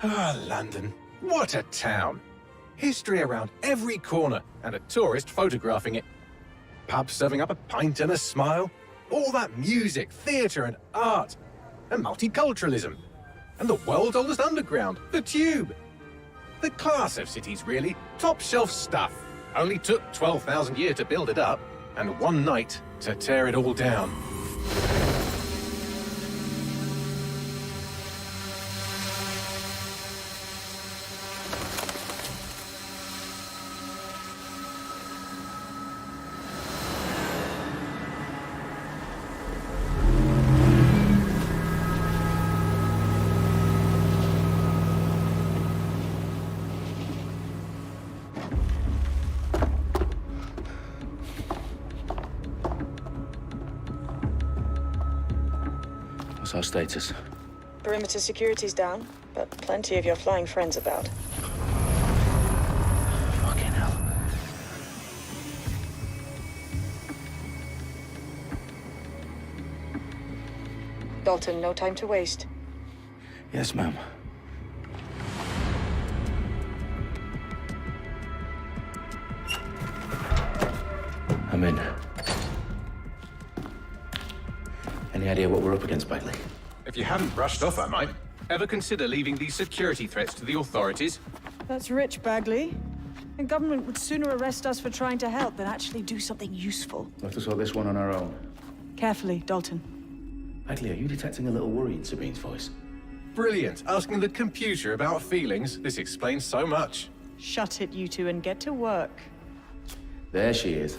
Ah, London. What a town. History around every corner, and a tourist photographing it. Pubs serving up a pint and a smile. All that music, theatre and art. And multiculturalism. And the world's oldest underground, the Tube. The class of cities, really. Top shelf stuff. Only took 12,000 years to build it up, and one night to tear it all down. What's our status? Perimeter security's down, but plenty of your flying friends about. Fucking hell. Dalton, no time to waste. Yes, ma'am. I'm in. Any idea what we're up against, Bagley? If you hadn't brushed off, I might. Ever consider leaving these security threats to the authorities? That's rich, Bagley. The government would sooner arrest us for trying to help than actually do something useful. We'll have to sort this one on our own. Carefully, Dalton. Bagley, are you detecting a little worry in Sabine's voice? Brilliant. Asking the computer about feelings. This explains so much. Shut it, you two, and get to work. There she is.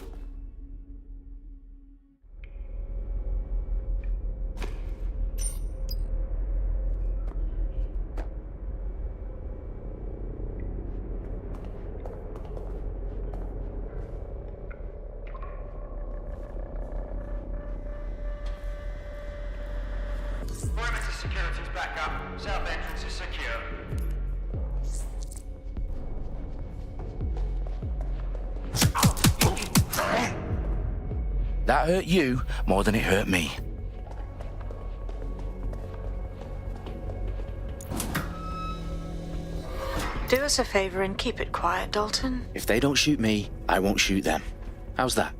Perimeter security's back up. South entrance is secure. That hurt you more than it hurt me. Do us a favor and keep it quiet, Dalton. If they don't shoot me, I won't shoot them. How's that?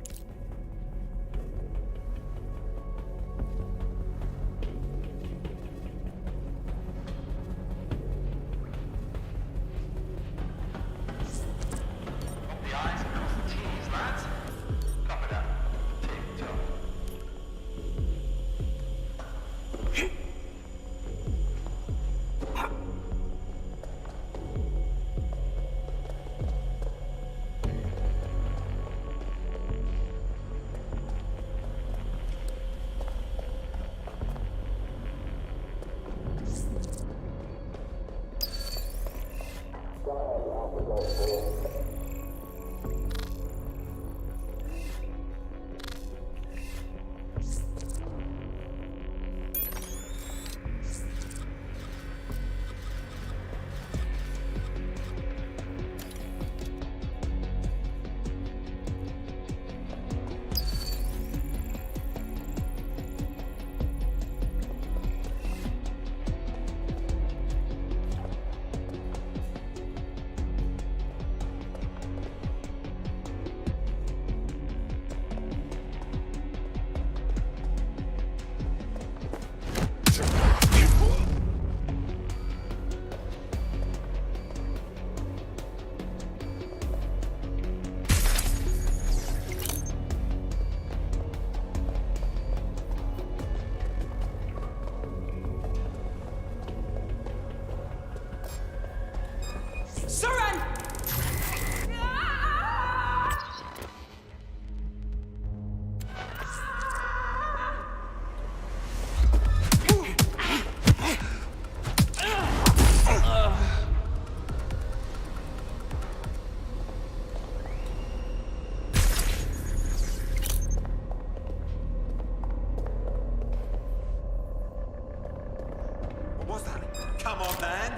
The eyes across the T's, lads. Copy that. Tick-tock. What's that? Come on, man.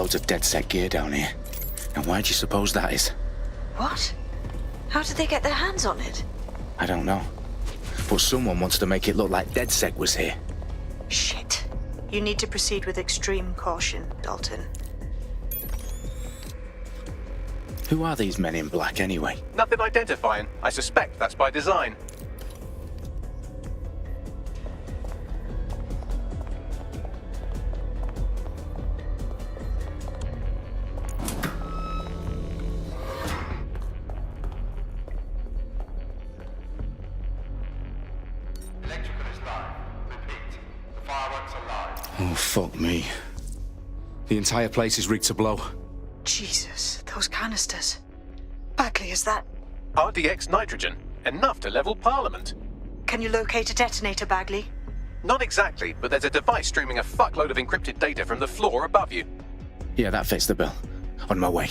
loads of DedSec gear down here. And why do you suppose that is? What? How did they get their hands on it? I don't know. But someone wants to make it look like DedSec was here. Shit. You need to proceed with extreme caution, Dalton. Who are these men in black anyway? Nothing identifying. I suspect that's by design. Electrical is live. Repeat. The fireworks are live. Oh, fuck me. The entire place is rigged to blow. Jesus, those canisters. Bagley, is that... RDX nitrogen. Enough to level Parliament. Can you locate a detonator, Bagley? Not exactly, but there's a device streaming a fuckload of encrypted data from the floor above you. Yeah, that fits the bill. On my way.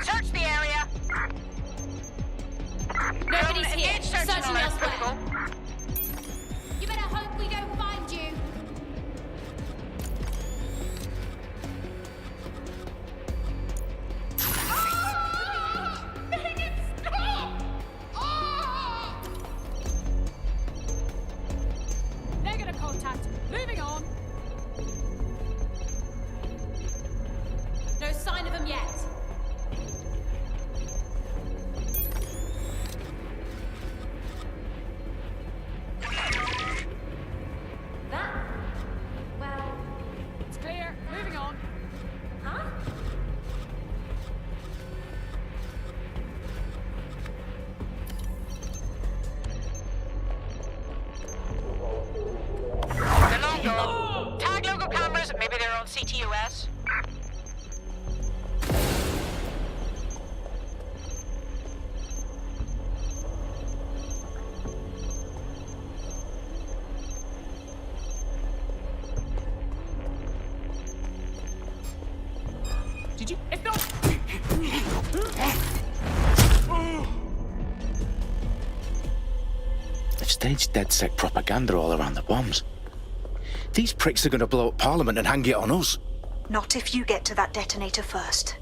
Search the area. Nobody's here. Engage search and Searching alert elsewhere. critical. You better hope we don't find you. Negative contact. Moving on. No sign of them yet. That? Well, it's clear. Moving on. Huh? They're long gone. Tag logo cameras, maybe they're on CTOS. Did you? If not, They've staged DedSec propaganda all around the bombs. These pricks are going to blow up Parliament and hang it on us. Not if you get to that detonator first.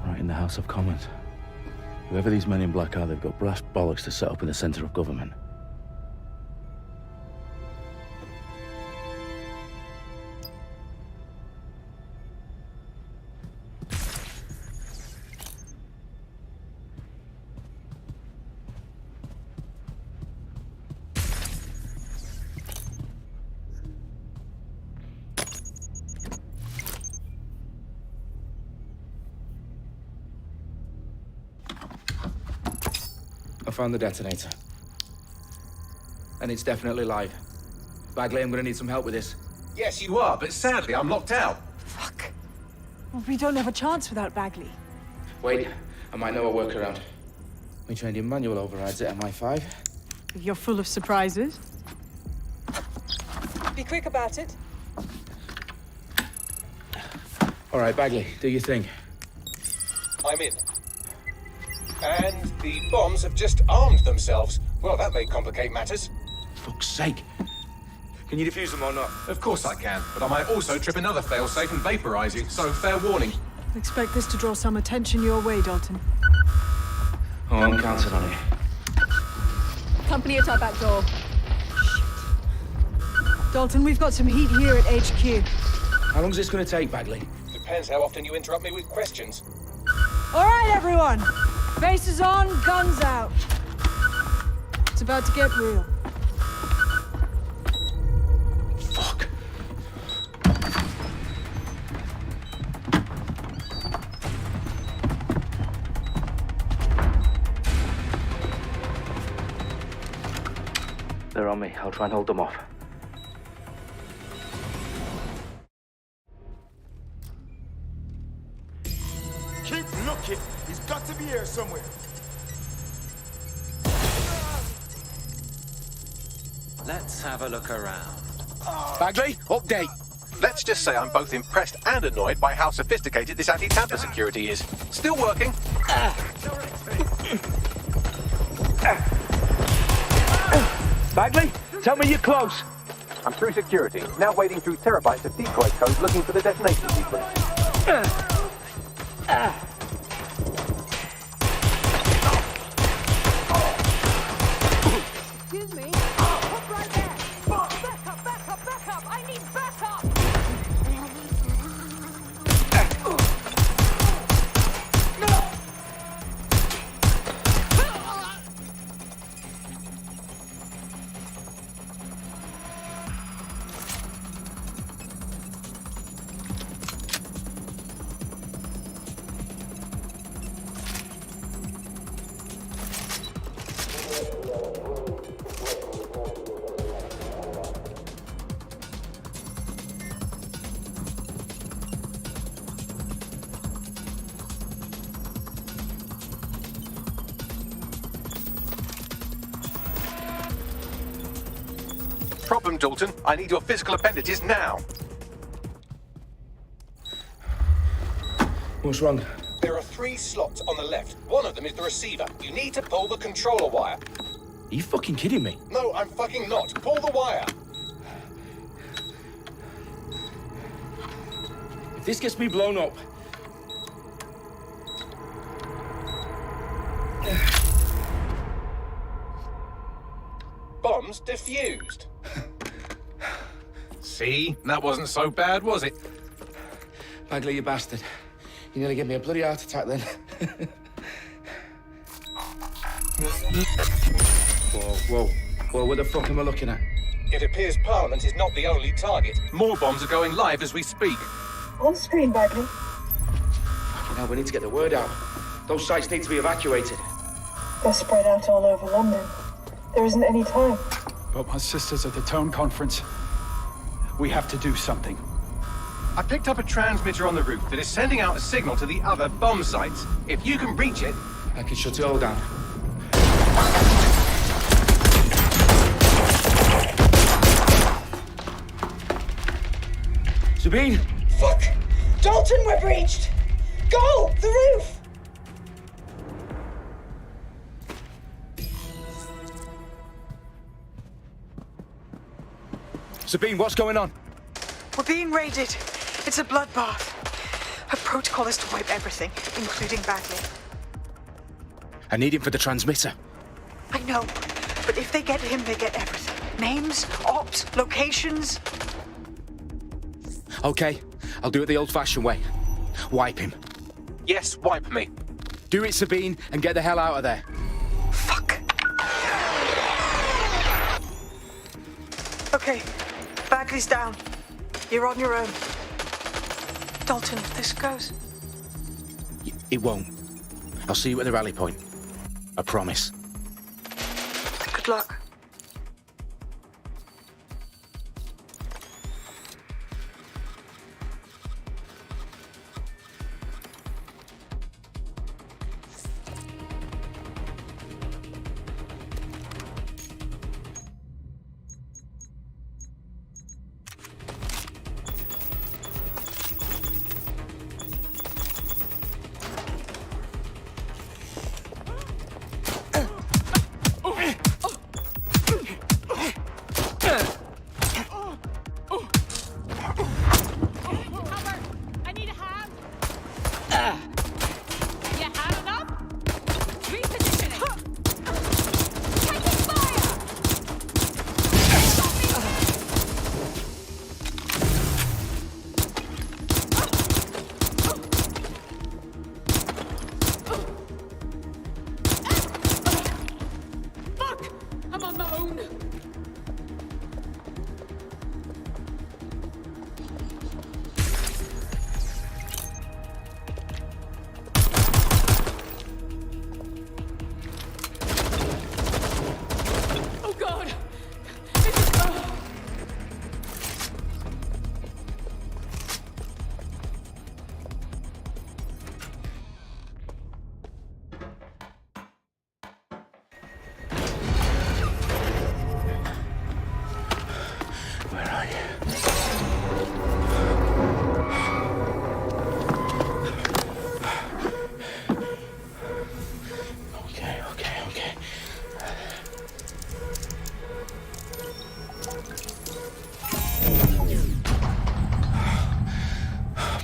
Right in the House of Commons. Whoever these men in black are, they've got brass bollocks to set up in the centre of government. I found the detonator. and it's definitely live. Bagley, I'm gonna need some help with this. Yes, you are, but sadly, I'm locked out. Fuck. Well, we don't have a chance without Bagley. Wait, I might know a workaround. We trained in manual overrides at MI5. You're full of surprises. Be quick about it. All right, Bagley, do your thing. I'm in. And the bombs have just armed themselves. Well, that may complicate matters. Fuck's sake. Can you defuse them or not? Of course I can, but I might also trip another failsafe and vaporize you, so fair warning. Expect this to draw some attention your way, Dalton. Oh, I'm counting on it. Company at our back door. Dalton, we've got some heat here at HQ. How long's this gonna take, Bagley? Depends how often you interrupt me with questions. All right, everyone. Faces on, guns out. It's about to get real. Fuck. They're on me. I'll try and hold them off. Keep looking. He's got to be here somewhere. Let's have a look around. Bagley, update. Let's just say I'm both impressed and annoyed by how sophisticated this anti-tamper security is. Still working. Bagley, tell me you're close. I'm through security, now wading through terabytes of decoy code looking for the detonation sequence. Excuse me. Hop right there. Back up, back up, back up. I need backup. Problem, Dalton. I need your physical appendages now. What's wrong? There are 3 slots on the left. One of them is the receiver. You need to pull the controller wire. Are you fucking kidding me? No, I'm fucking not. Pull the wire. If this gets me blown up... Bombs defused. See? That wasn't so bad, was it? Bagley, you bastard. You nearly gave me a bloody heart attack then. Whoa, what the fuck am I looking at? It appears Parliament is not the only target. More bombs are going live as we speak. On screen, Bagley. Fucking hell, we need to get the word out. Those sites need to be evacuated. They're spread out all over London. There isn't any time. But my sister's at the town conference. We have to do something. I picked up a transmitter on the roof that is sending out a signal to the other bomb sites. If you can reach it... I can shut it all down. Sabine! Fuck! Dalton, we're breached! Go! The roof! Sabine, what's going on? We're being raided. It's a bloodbath. Her protocol is to wipe everything, including Bagley. I need him for the transmitter. I know, but if they get him, they get everything. Names, ops, locations. Okay, I'll do it the old-fashioned way. Wipe him. Yes, wipe me. Do it, Sabine, and get the hell out of there. Fuck. Okay, Bagley's down. You're on your own. Dalton, if this goes... It won't. I'll see you at the rally point. I promise. Good luck. Okay.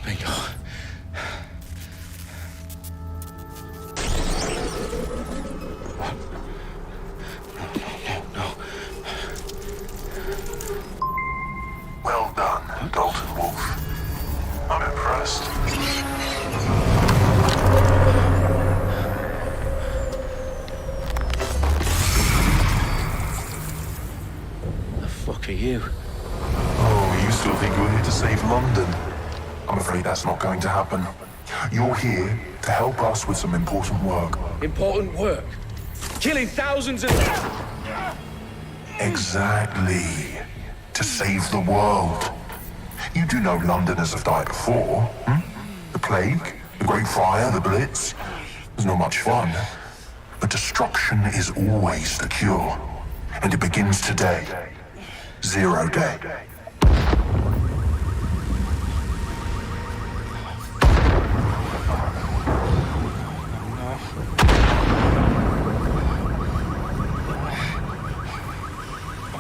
Bingo. No. Well done, Dalton Wolf. I'm impressed. The fuck are you? Oh, you still think you're here to save London? I'm afraid that's not going to happen. You're here to help us with some important work. Important work? Killing thousands of... Exactly. To save the world. You do know Londoners have died before, hmm? The Plague, the Great Fire, the Blitz. It's not much fun. But destruction is always the cure. And it begins today. 0 day.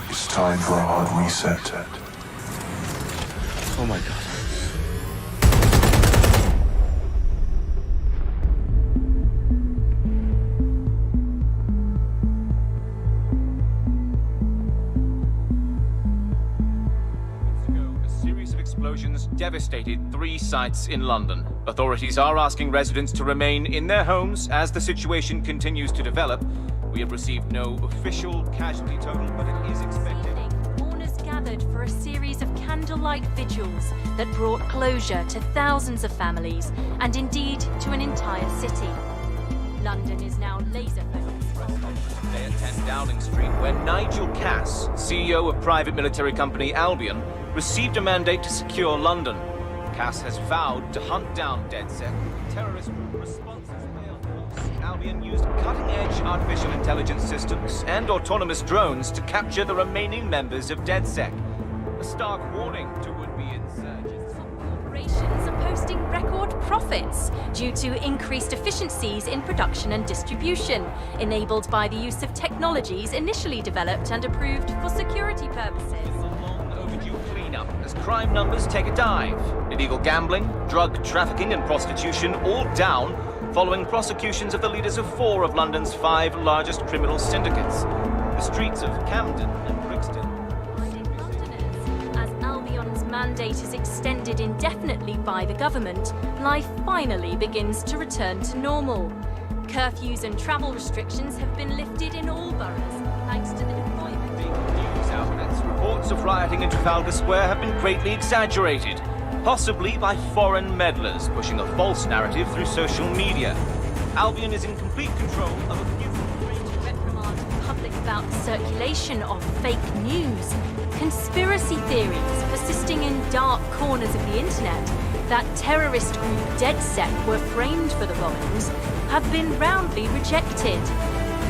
It's time for a hard reset. Oh my God. Explosions devastated 3 sites in London. Authorities are asking residents to remain in their homes as the situation continues to develop. We have received no official casualty total, but it is expected. Mourners gathered for a series of candlelight vigils that brought closure to thousands of families and indeed to an entire city. London is now laser-focused. Today at 10 Downing Street, where Nigel Cass, CEO of private military company Albion, received a mandate to secure London. Cass has vowed to hunt down DedSec. Terrorist responses failed. Albion used cutting-edge artificial intelligence systems and autonomous drones to capture the remaining members of DedSec. A stark warning to would-be insurgents. Corporations are posting record profits due to increased efficiencies in production and distribution, enabled by the use of technologies initially developed and approved for security purposes. Cleanup as crime numbers take a dive. Illegal gambling, drug trafficking and prostitution all down following prosecutions of the leaders of 4 of London's 5 largest criminal syndicates. The streets of Camden and Brixton. As Albion's mandate is extended indefinitely by the government, life finally begins to return to normal. Curfews and travel restrictions have been lifted in all boroughs thanks to the deployment. News outlets. Reports of rioting in Trafalgar Square have been greatly exaggerated, possibly by foreign meddlers pushing a false narrative through social media. Albion is in complete control of a few... To reprimand the public about the circulation of fake news, conspiracy theories persisting in dark corners of the internet that terrorist group DedSec were framed for the bombings have been roundly rejected.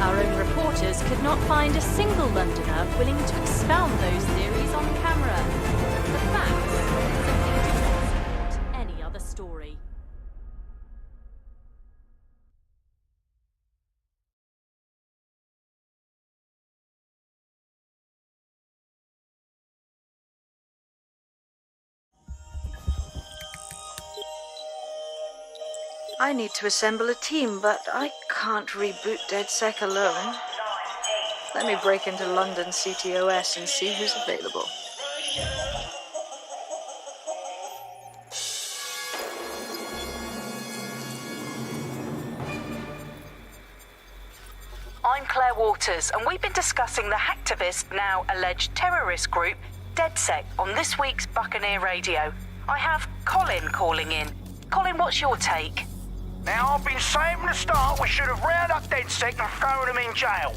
Our own reporters could not find a single Londoner willing to expound those theories on camera. The facts simply do not support any other story. I need to assemble a team, but I can't reboot DedSec alone. Let me break into London CTOS and see who's available. I'm Claire Waters, and we've been discussing the hacktivist, now alleged terrorist group, DedSec, on this week's Buccaneer Radio. I have Colin calling in. Colin, what's your take? Now, I've been saying from the start we should have rounded up DedSec and thrown them in jail.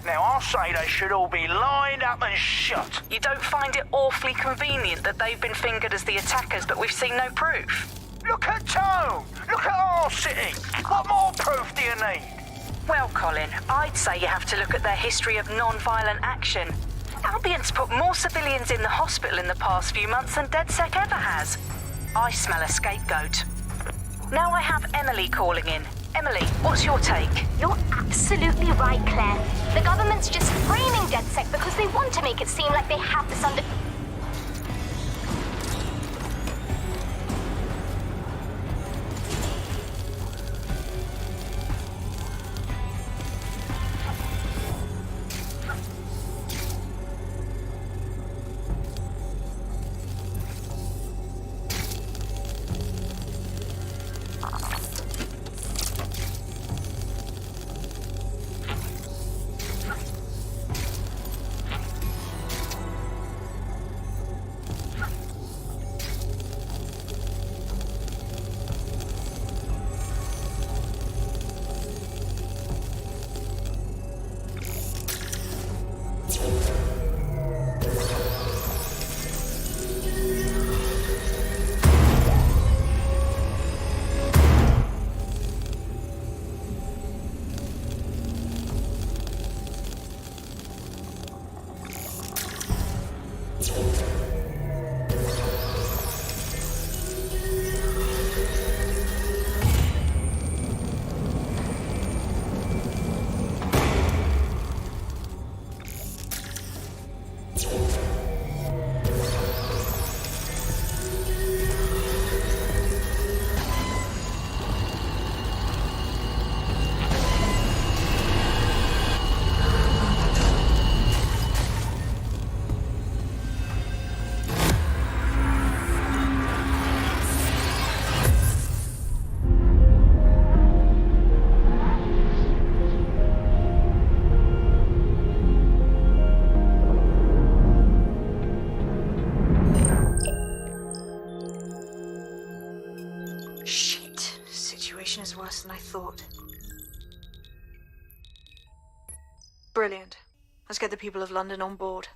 Now, I'll say they should all be lined up and shot. You don't find it awfully convenient that they've been fingered as the attackers, but we've seen no proof? Look at Tone! Look at our city! What more proof do you need? Well, Colin, I'd say you have to look at their history of non-violent action. Albion's put more civilians in the hospital in the past few months than DedSec ever has. I smell a scapegoat. Now I have Emily calling in. Emily, what's your take? You're absolutely right, Claire. The government's just framing DedSec because they want to make it seem like they have this under... Is worse than I thought. Brilliant. Let's get the people of London on board.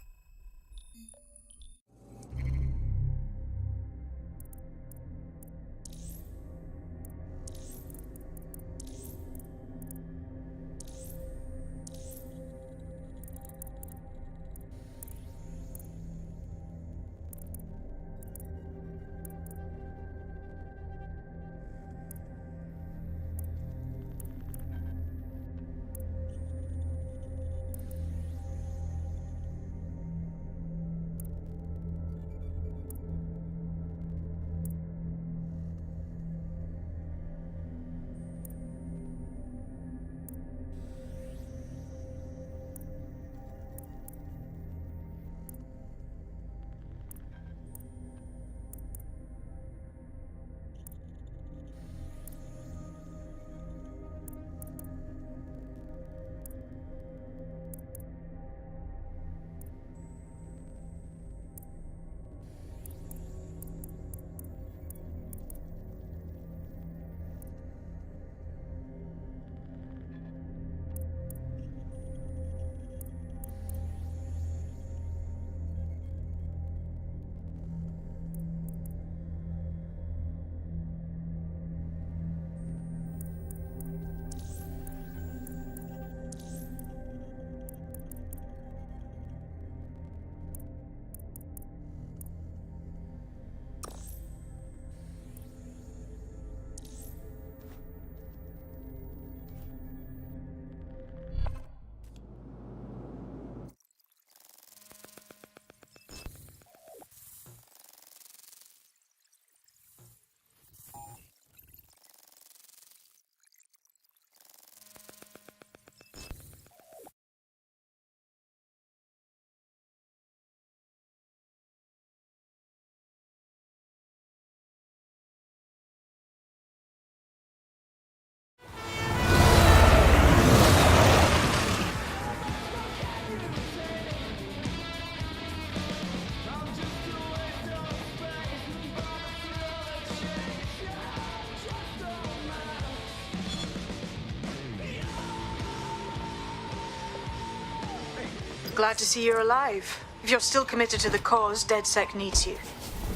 Glad to see you're alive. If you're still committed to the cause, DedSec needs you.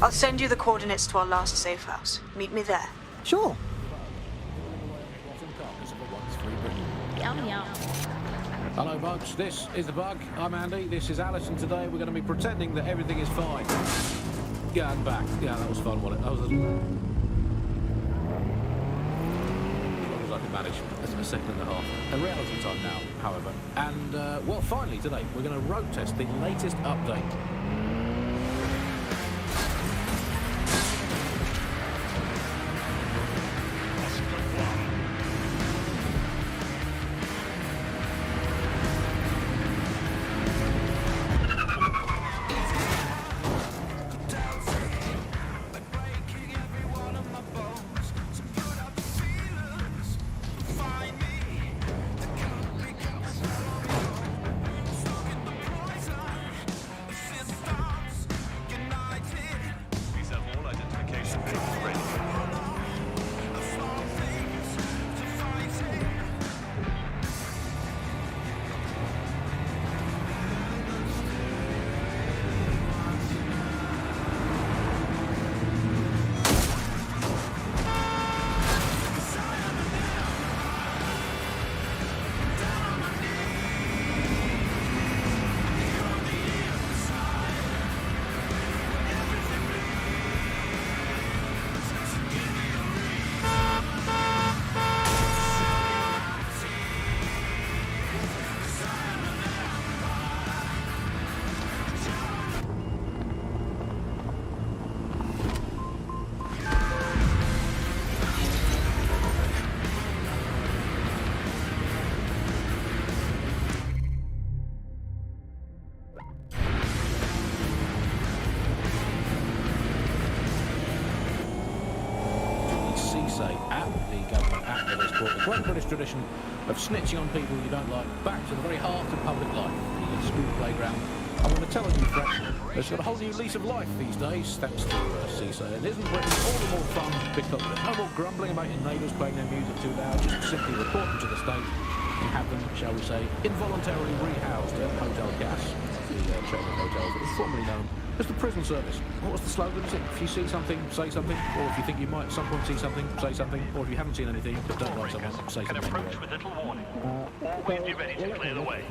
I'll send you the coordinates to our last safe house. Meet me there. Sure. Yum yum. Hello, Bugs. This is The Bug. I'm Andy. This is Alice, and today we're going to be pretending that everything is fine. Yeah, and back. Yeah, that was fun, wasn't it? That was as I could manage. A second and a half. A reality time now, however. And, well, finally, today, we're going to road test the latest update. The great British tradition of snitching on people you don't like back to the very heart of public life, the school playground. I'm going to tell you, Fred, it's got a whole new lease of life these days, thanks to CISA. It isn't Britain all the more fun because there's no more grumbling about your neighbours playing their music too loud. Just simply report them to the state and have them, shall we say, involuntarily rehoused at Hotel Gas, the chain of hotels that was formerly known as the prison service. What was the slogan? Is it, if you see something, say something, or if you think you might at some point see something, say something, or if you haven't seen anything but don't like someone, say something. Can approach with little warning. Always be ready to clear the way.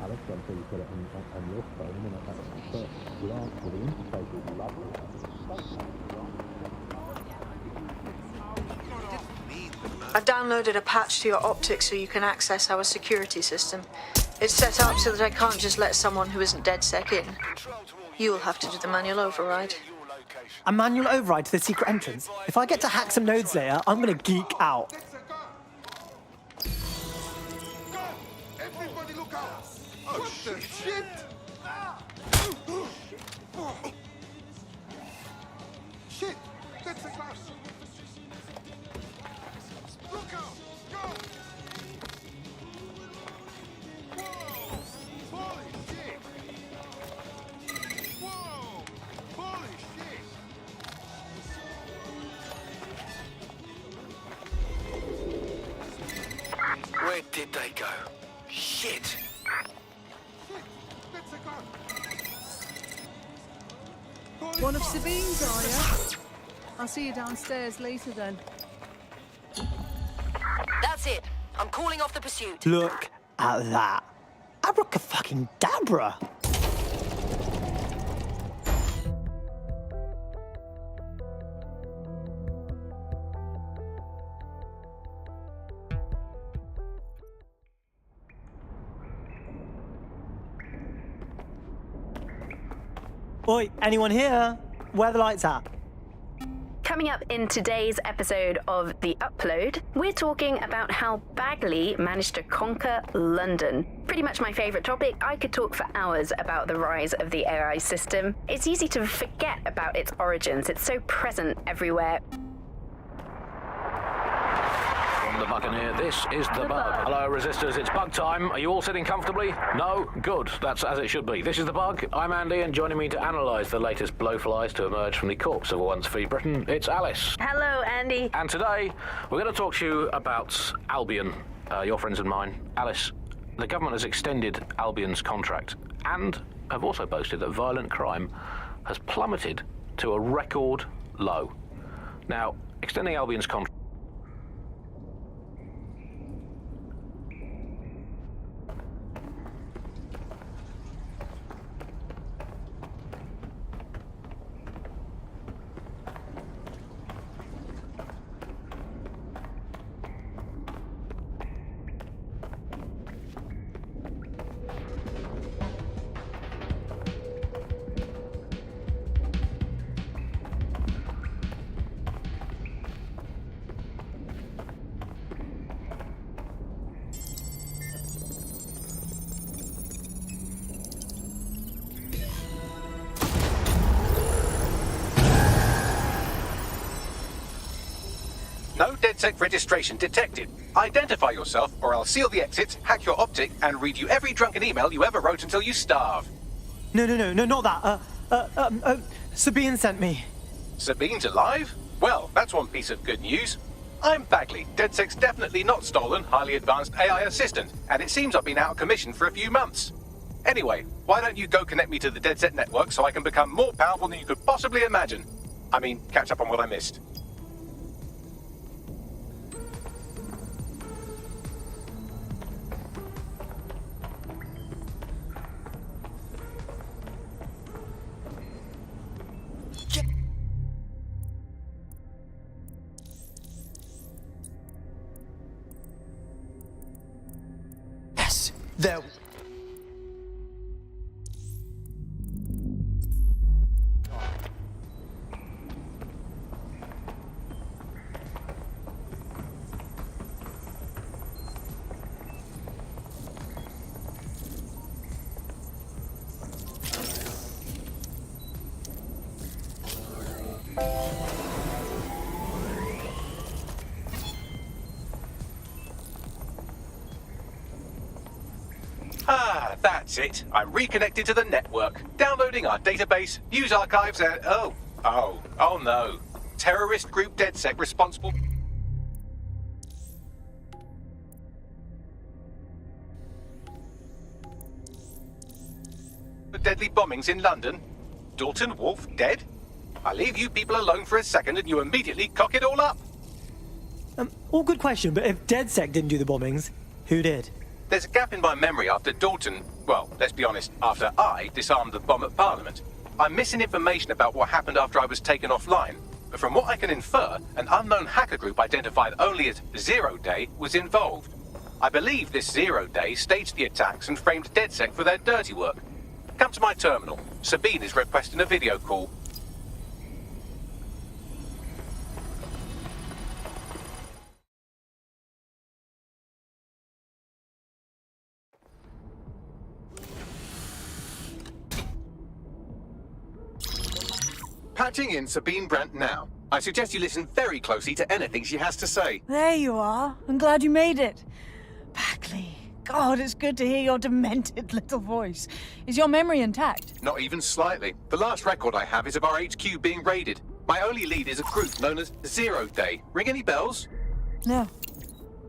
Alice, I'm sure you put it on your phone, and that's the first glance with the interface is lovely. I've downloaded a patch to your optics so you can access our security system. It's set up so that I can't just let someone who isn't DedSec in. You'll have to do the manual override. A manual override to the secret entrance? If I get to hack some nodes later, I'm gonna geek out. Everybody look out! Oh, shit! Shit! That's a glass! Look out! Go! Whoa! Holy shit! Whoa! Holy shit! Where did they go? Shit! That's a gun! One of Sabine's, are you? I'll see you downstairs later then. That's it. I'm calling off the pursuit. Look at that. Abracadabra. Oi, anyone here? Where are the lights at? Coming up in today's episode of The Upload, we're talking about how Bagley managed to conquer London. Pretty much my favourite topic. I could talk for hours about the rise of the AI system. It's easy to forget about its origins. It's so present everywhere. From the Buccaneer, this is The Bug. Hello, Resistors, it's bug time. Are you all sitting comfortably? No? Good. That's as it should be. This is The Bug. I'm Andy, and joining me to analyse the latest blowflies to emerge from the corpse of a once free Britain, it's Alice. Hello, Andy. And today, we're going to talk to you about Albion, your friends and mine. Alice, the government has extended Albion's contract and have also boasted that violent crime has plummeted to a record low. Now, extending Albion's contract DedSec registration detected. Identify yourself, or I'll seal the exits, hack your optic, and read you every drunken email you ever wrote until you starve. No, not that. Sabine sent me. Sabine's alive? Well, that's one piece of good news. I'm Bagley, DedSec's definitely not stolen, highly advanced AI assistant, and it seems I've been out of commission for a few months. Anyway, why don't you go connect me to the DedSec network so I can become more powerful than you could possibly imagine? I mean, catch up on what I missed. Yes, there. That's it. I'm reconnected to the network, downloading our database, news archives, and oh no. Terrorist group DedSec responsible for deadly bombings in London. Dalton Wolfe dead? I leave you people alone for a second and you immediately cock it all up. All good question, but if DedSec didn't do the bombings, who did? There's a gap in my memory after Dalton, well, let's be honest, after I disarmed the bomb at Parliament. I'm missing information about what happened after I was taken offline, but from what I can infer, an unknown hacker group identified only as Zero Day was involved. I believe this Zero Day staged the attacks and framed DedSec for their dirty work. Come to my terminal. Sabine is requesting a video call. Patching in Sabine Brandt now. I suggest you listen very closely to anything she has to say. There you are. I'm glad you made it. Bagley. God, it's good to hear your demented little voice. Is your memory intact? Not even slightly. The last record I have is of our HQ being raided. My only lead is a group known as Zero Day. Ring any bells? No.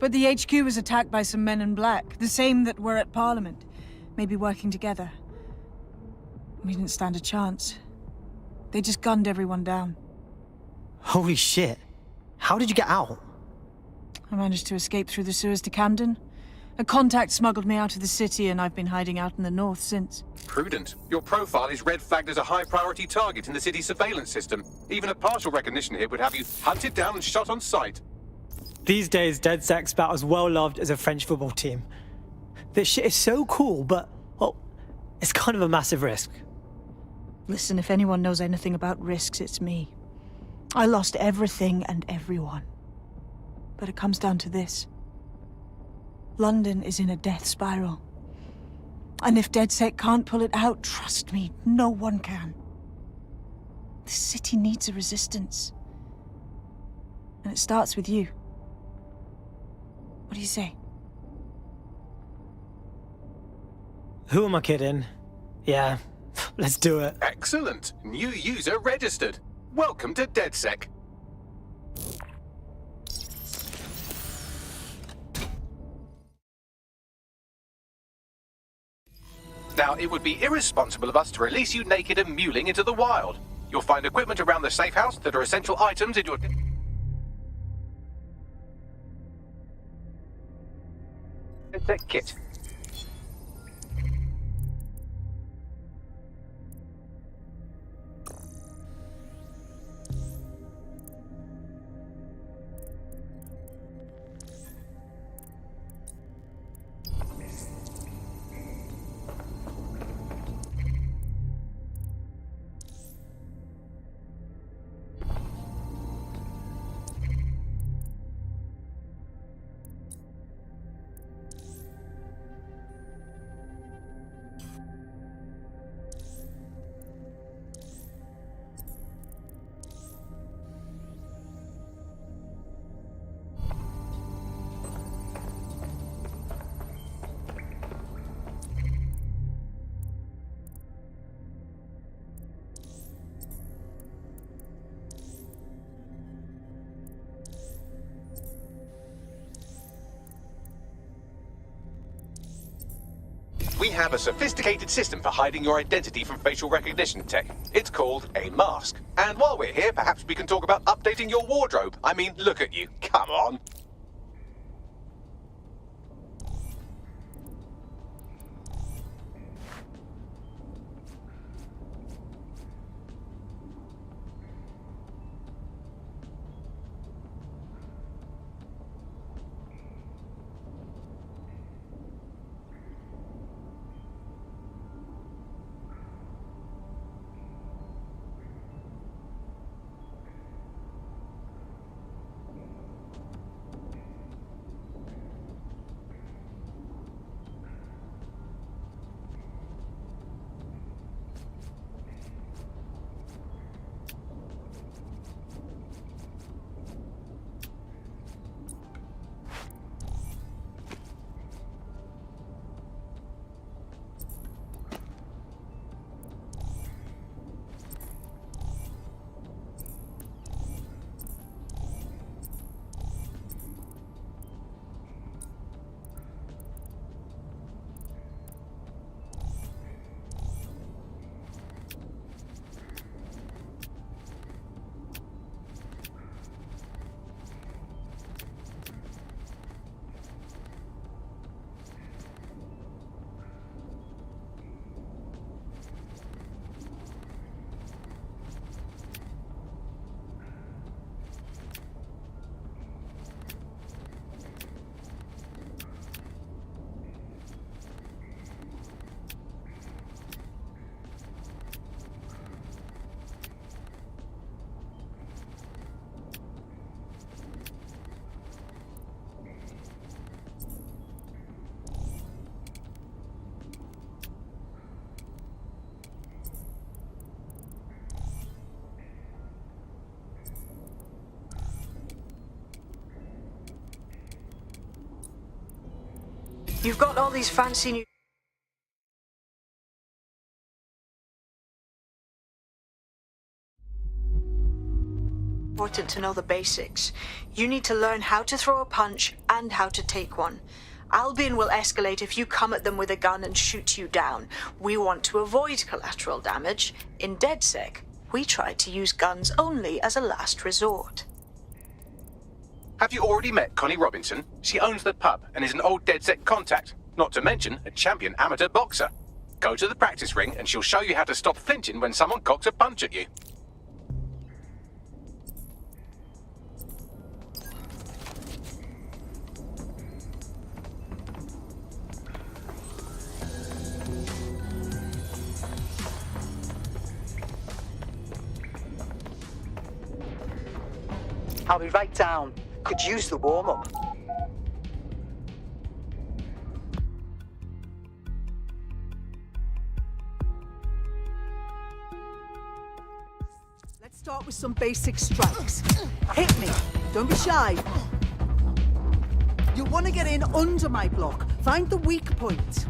But the HQ was attacked by some men in black, the same that were at Parliament. Maybe working together. We didn't stand a chance. They just gunned everyone down. Holy shit. How did you get out? I managed to escape through the sewers to Camden. A contact smuggled me out of the city, and I've been hiding out in the north since. Prudent. Your profile is red flagged as a high-priority target in the city's surveillance system. Even a partial recognition here would have you hunted down and shot on sight. These days, DedSec's about as well loved as a French football team. This shit is so cool, but, well, it's kind of a massive risk. Listen, if anyone knows anything about risks, it's me. I lost everything and everyone. But it comes down to this. London is in a death spiral. And if DedSec can't pull it out, trust me, no one can. The city needs a resistance. And it starts with you. What do you say? Who am I kidding? Yeah, let's do it. Excellent. New user registered. Welcome to DedSec. Now, it would be irresponsible of us to release you naked and mewling into the wild. You'll find equipment around the safe house that are essential items in your DedSec kit. we have a sophisticated system for hiding your identity from facial recognition tech. It's called a mask. And while we're here, perhaps we can talk about updating your wardrobe. I mean, look at you. Come on. You've got all these fancy new... Important to know the basics. You need to learn how to throw a punch and how to take one. Albion will escalate if you come at them with a gun and shoot you down. We want to avoid collateral damage. In DedSec, we try to use guns only as a last resort. Have you already met Connie Robinson? She owns the pub and is an old DedSec contact, not to mention a champion amateur boxer. Go to the practice ring and she'll show you how to stop flinching when someone cocks a punch at you. I'll be right down. Could use the warm-up. Let's start with some basic strikes. Hit me. Don't be shy. You'll want to get in under my block. Find the weak point.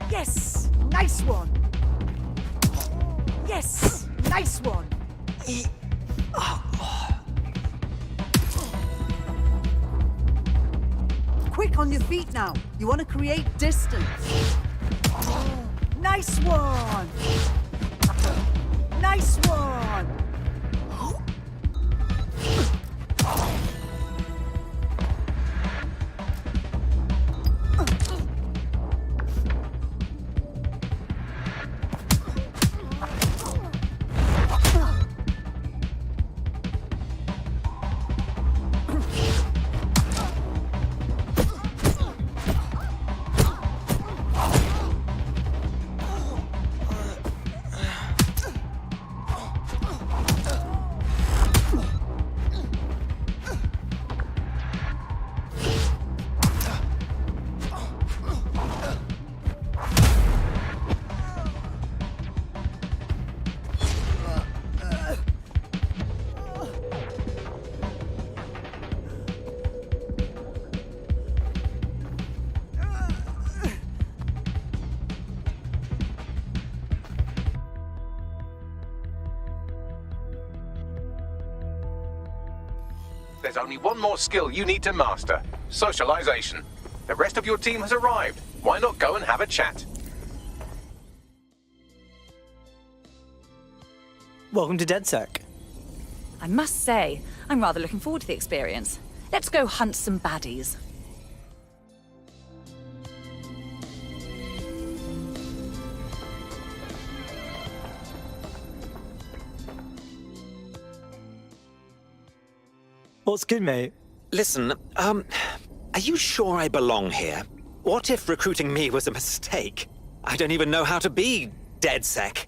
Yes! Nice one! Yes! Nice one! Quick on your feet now. You want to create distance. Nice one! Nice one! There's only one more skill you need to master: socialization. The rest of your team has arrived. Why not go and have a chat? Welcome to DedSec. I must say, I'm rather looking forward to the experience. Let's go hunt some baddies. What's good, mate? Listen, are you sure I belong here? What if recruiting me was a mistake? I don't even know how to be DedSec.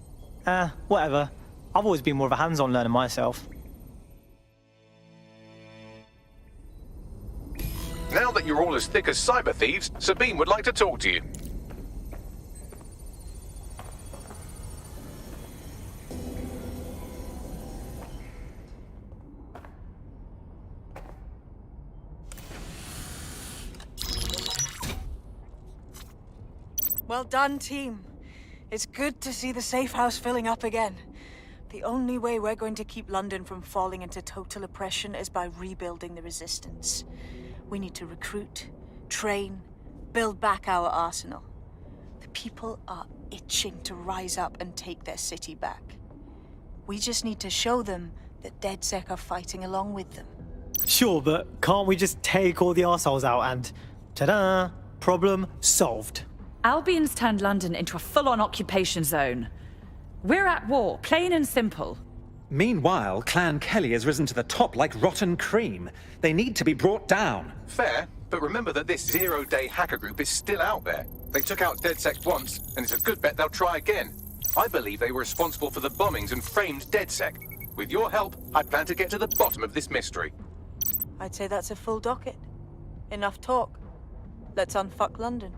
Whatever. I've always been more of a hands-on learner myself. Now that you're all as thick as cyber thieves, Sabine would like to talk to you. Well done, team. It's good to see the safe house filling up again. The only way we're going to keep London from falling into total oppression is by rebuilding the resistance. We need to recruit, train, build back our arsenal. The people are itching to rise up and take their city back. We just need to show them that DedSec are fighting along with them. Sure, but can't we just take all the arseholes out and... ta-da! Problem solved. Albion's turned London into a full-on occupation zone. We're at war, plain and simple. Meanwhile, Clan Kelly has risen to the top like rotten cream. They need to be brought down. Fair, but remember that this zero-day hacker group is still out there. They took out DedSec once, and it's a good bet they'll try again. I believe they were responsible for the bombings and framed DedSec. With your help, I plan to get to the bottom of this mystery. I'd say that's a full docket. Enough talk. Let's unfuck London.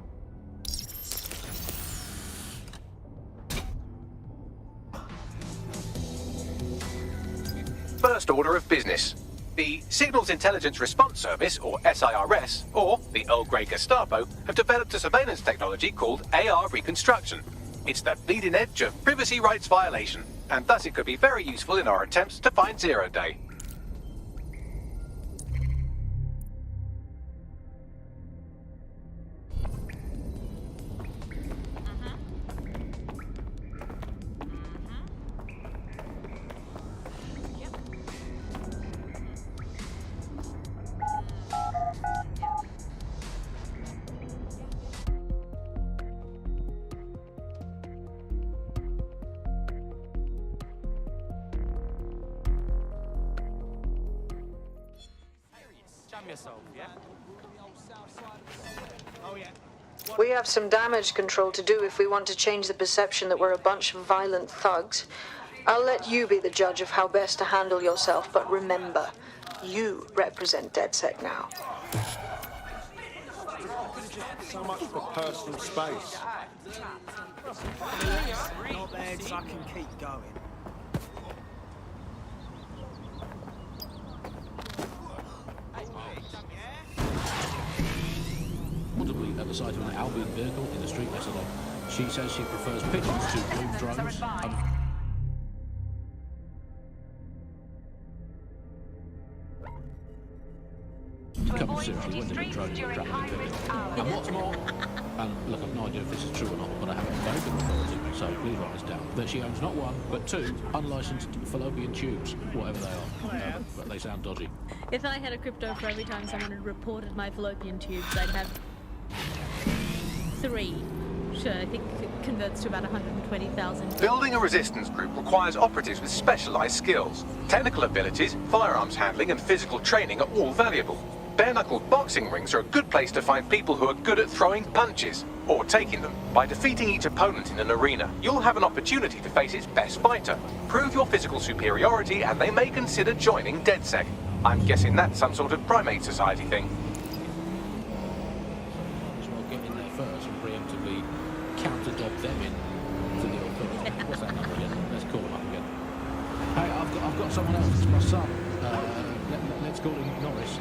First order of business. The Signals Intelligence Response Service, or SIRS, or the Earl Grey Gestapo, have developed a surveillance technology called AR Reconstruction. It's the bleeding edge of privacy rights violation, and thus it could be very useful in our attempts to find Zero Day. We have some damage control to do if we want to change the perception that we're a bunch of violent thugs. I'll let you be the judge of how best to handle yourself, but remember, you represent DedSec now. So much for personal space. Not bad, I can keep going. Audibly at the sight of an Albion vehicle in the street yesterday. She says she prefers pigeons to bloom drones. Come seriously, when did the drone get trapped in the vehicle? And what's more, and look, I've no idea if this is true or not, but I have a very good authority, so please write this down, that she owns not one, but two unlicensed fallopian tubes, whatever they are. But they sound dodgy. If I had a crypto for every time someone had reported my fallopian tubes, I'd have 3. Sure, I think it converts to about 120,000. Building a resistance group requires operatives with specialized skills. Technical abilities, firearms handling, and physical training are all valuable. Bare-knuckled boxing rings are a good place to find people who are good at throwing punches, or taking them. By defeating each opponent in an arena, you'll have an opportunity to face its best fighter. Prove your physical superiority, and they may consider joining DedSec. I'm guessing that's some sort of primate society thing. As well get in there first and preemptively counter-dob them in to the authority. What's that number again? Let's call them up again. Hey, I've got someone else. It's my son. Let's call him Norris.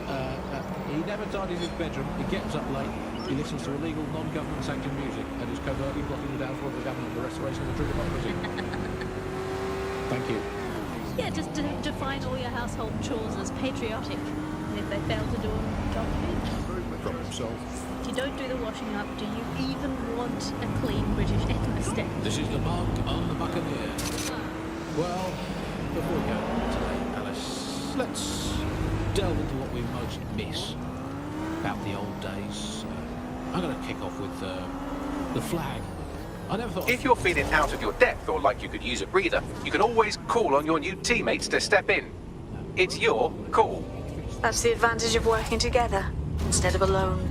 He never tidies his bedroom. He gets up late. He listens to illegal, non-government sanctioned music and is covertly blocking the downfall of the government and the restoration of the true democracy. Thank you. Yeah, just define all your household chores as patriotic. And if they fail to do them, drop it. Problem solved. If you don't do the washing up, do you even want a clean British ethnostate? This is the mug on the Buccaneer. Well, before we go today, Alice, let's delve into what we most miss about the old days. I'm going to kick off with the flag. I never thought... If you're feeling out of your depth or like you could use a breather, you can always call on your new teammates to step in. It's your call. That's the advantage of working together instead of alone.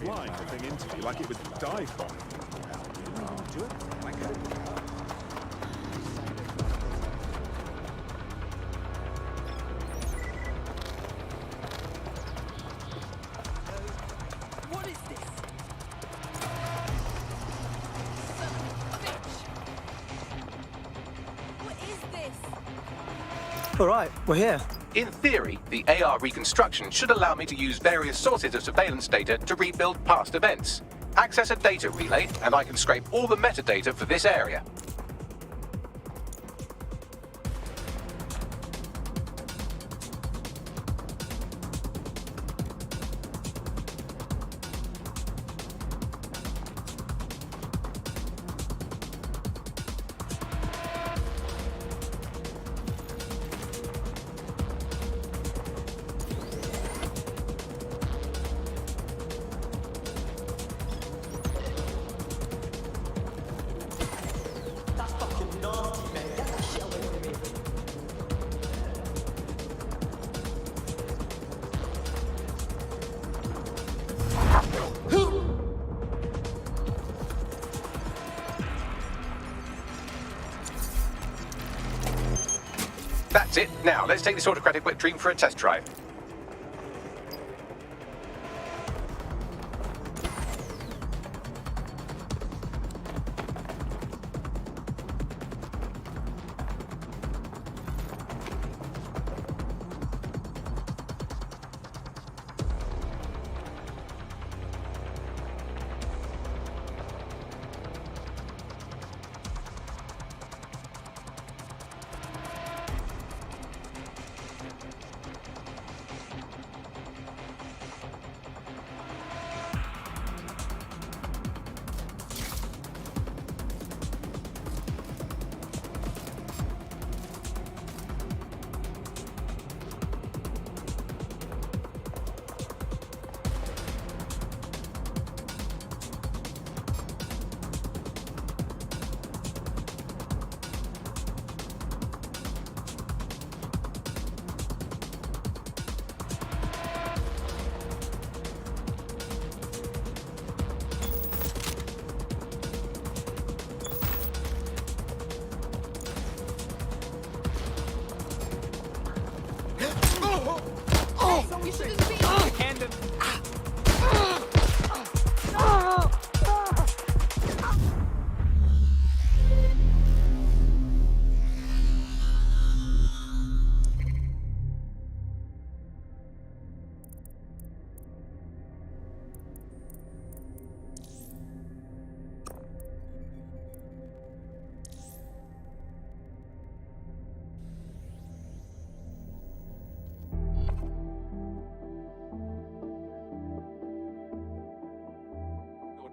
Flying the thing into me like it would dive bomb. Do it? What is this? What is this? All right, we're here. In theory, the AR reconstruction should allow me to use various sources of surveillance data to rebuild past events. Access a data relay, and I can scrape all the metadata for this area. That's it. Now, let's take this autocratic wet dream for a test drive. You shouldn't be. Candid.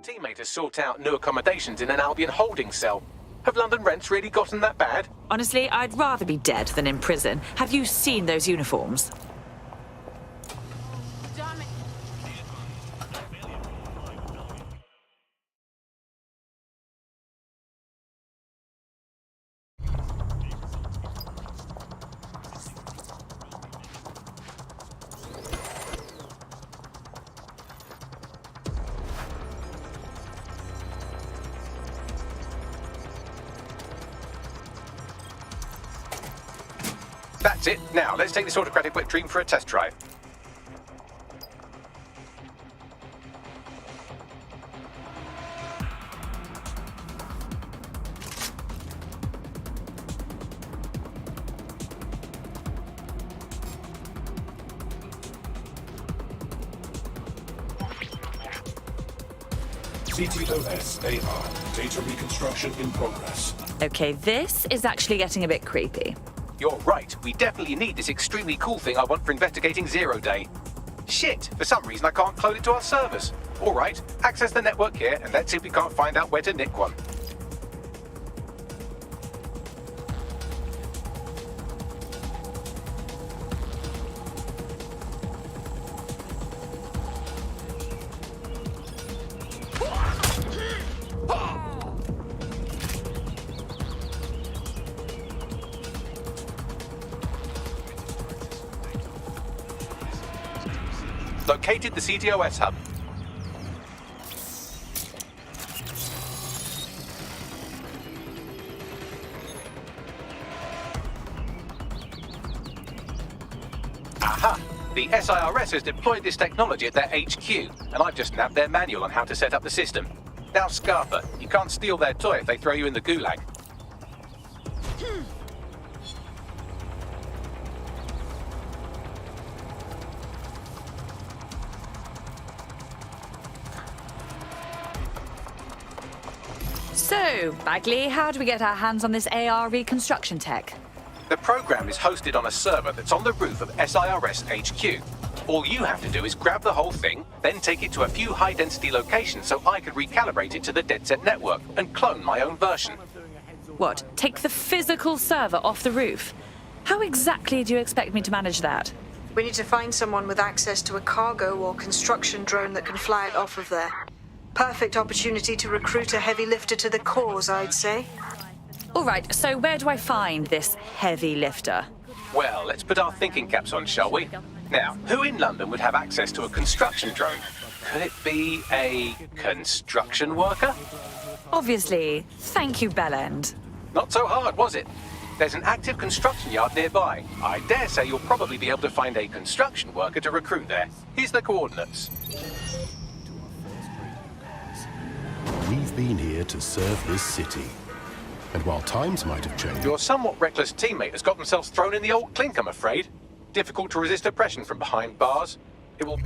Teammate to sort out new accommodations in an Albion holding cell. Have London rents really gotten that bad? Honestly, I'd rather be dead than in prison. Have you seen those uniforms? That's it. Now, let's take this autocratic wet dream for a test drive. CTOS AR. Data reconstruction in progress. Okay, this is actually getting a bit creepy. You're right. We definitely need this extremely cool thing I want for investigating Zero Day. Shit, for some reason I can't clone it to our servers. All right, access the network here and let's see if we can't find out where to nick one. Located the CTOS hub. Aha! The SIRS has deployed this technology at their HQ, and I've just nabbed their manual on how to set up the system. Now, Scarper, you can't steal their toy if they throw you in the gulag. So, Bagley, how do we get our hands on this AR reconstruction tech? The program is hosted on a server that's on the roof of SIRS HQ. All you have to do is grab the whole thing, then take it to a few high-density locations so I could recalibrate it to the DedSec network and clone my own version. What, take the physical server off the roof? How exactly do you expect me to manage that? We need to find someone with access to a cargo or construction drone that can fly it off of there. Perfect opportunity to recruit a heavy lifter to the cause, I'd say. All right, so where do I find this heavy lifter? Well, let's put our thinking caps on, shall we? Now, who in London would have access to a construction drone? Could it be a construction worker? Obviously. Thank you, Bellend. Not so hard, was it? There's an active construction yard nearby. I dare say you'll probably be able to find a construction worker to recruit there. Here's the coordinates. We've been here to serve this city. And while times might have changed... Your somewhat reckless teammate has got themselves thrown in the old clink, I'm afraid. Difficult to resist oppression from behind bars. It will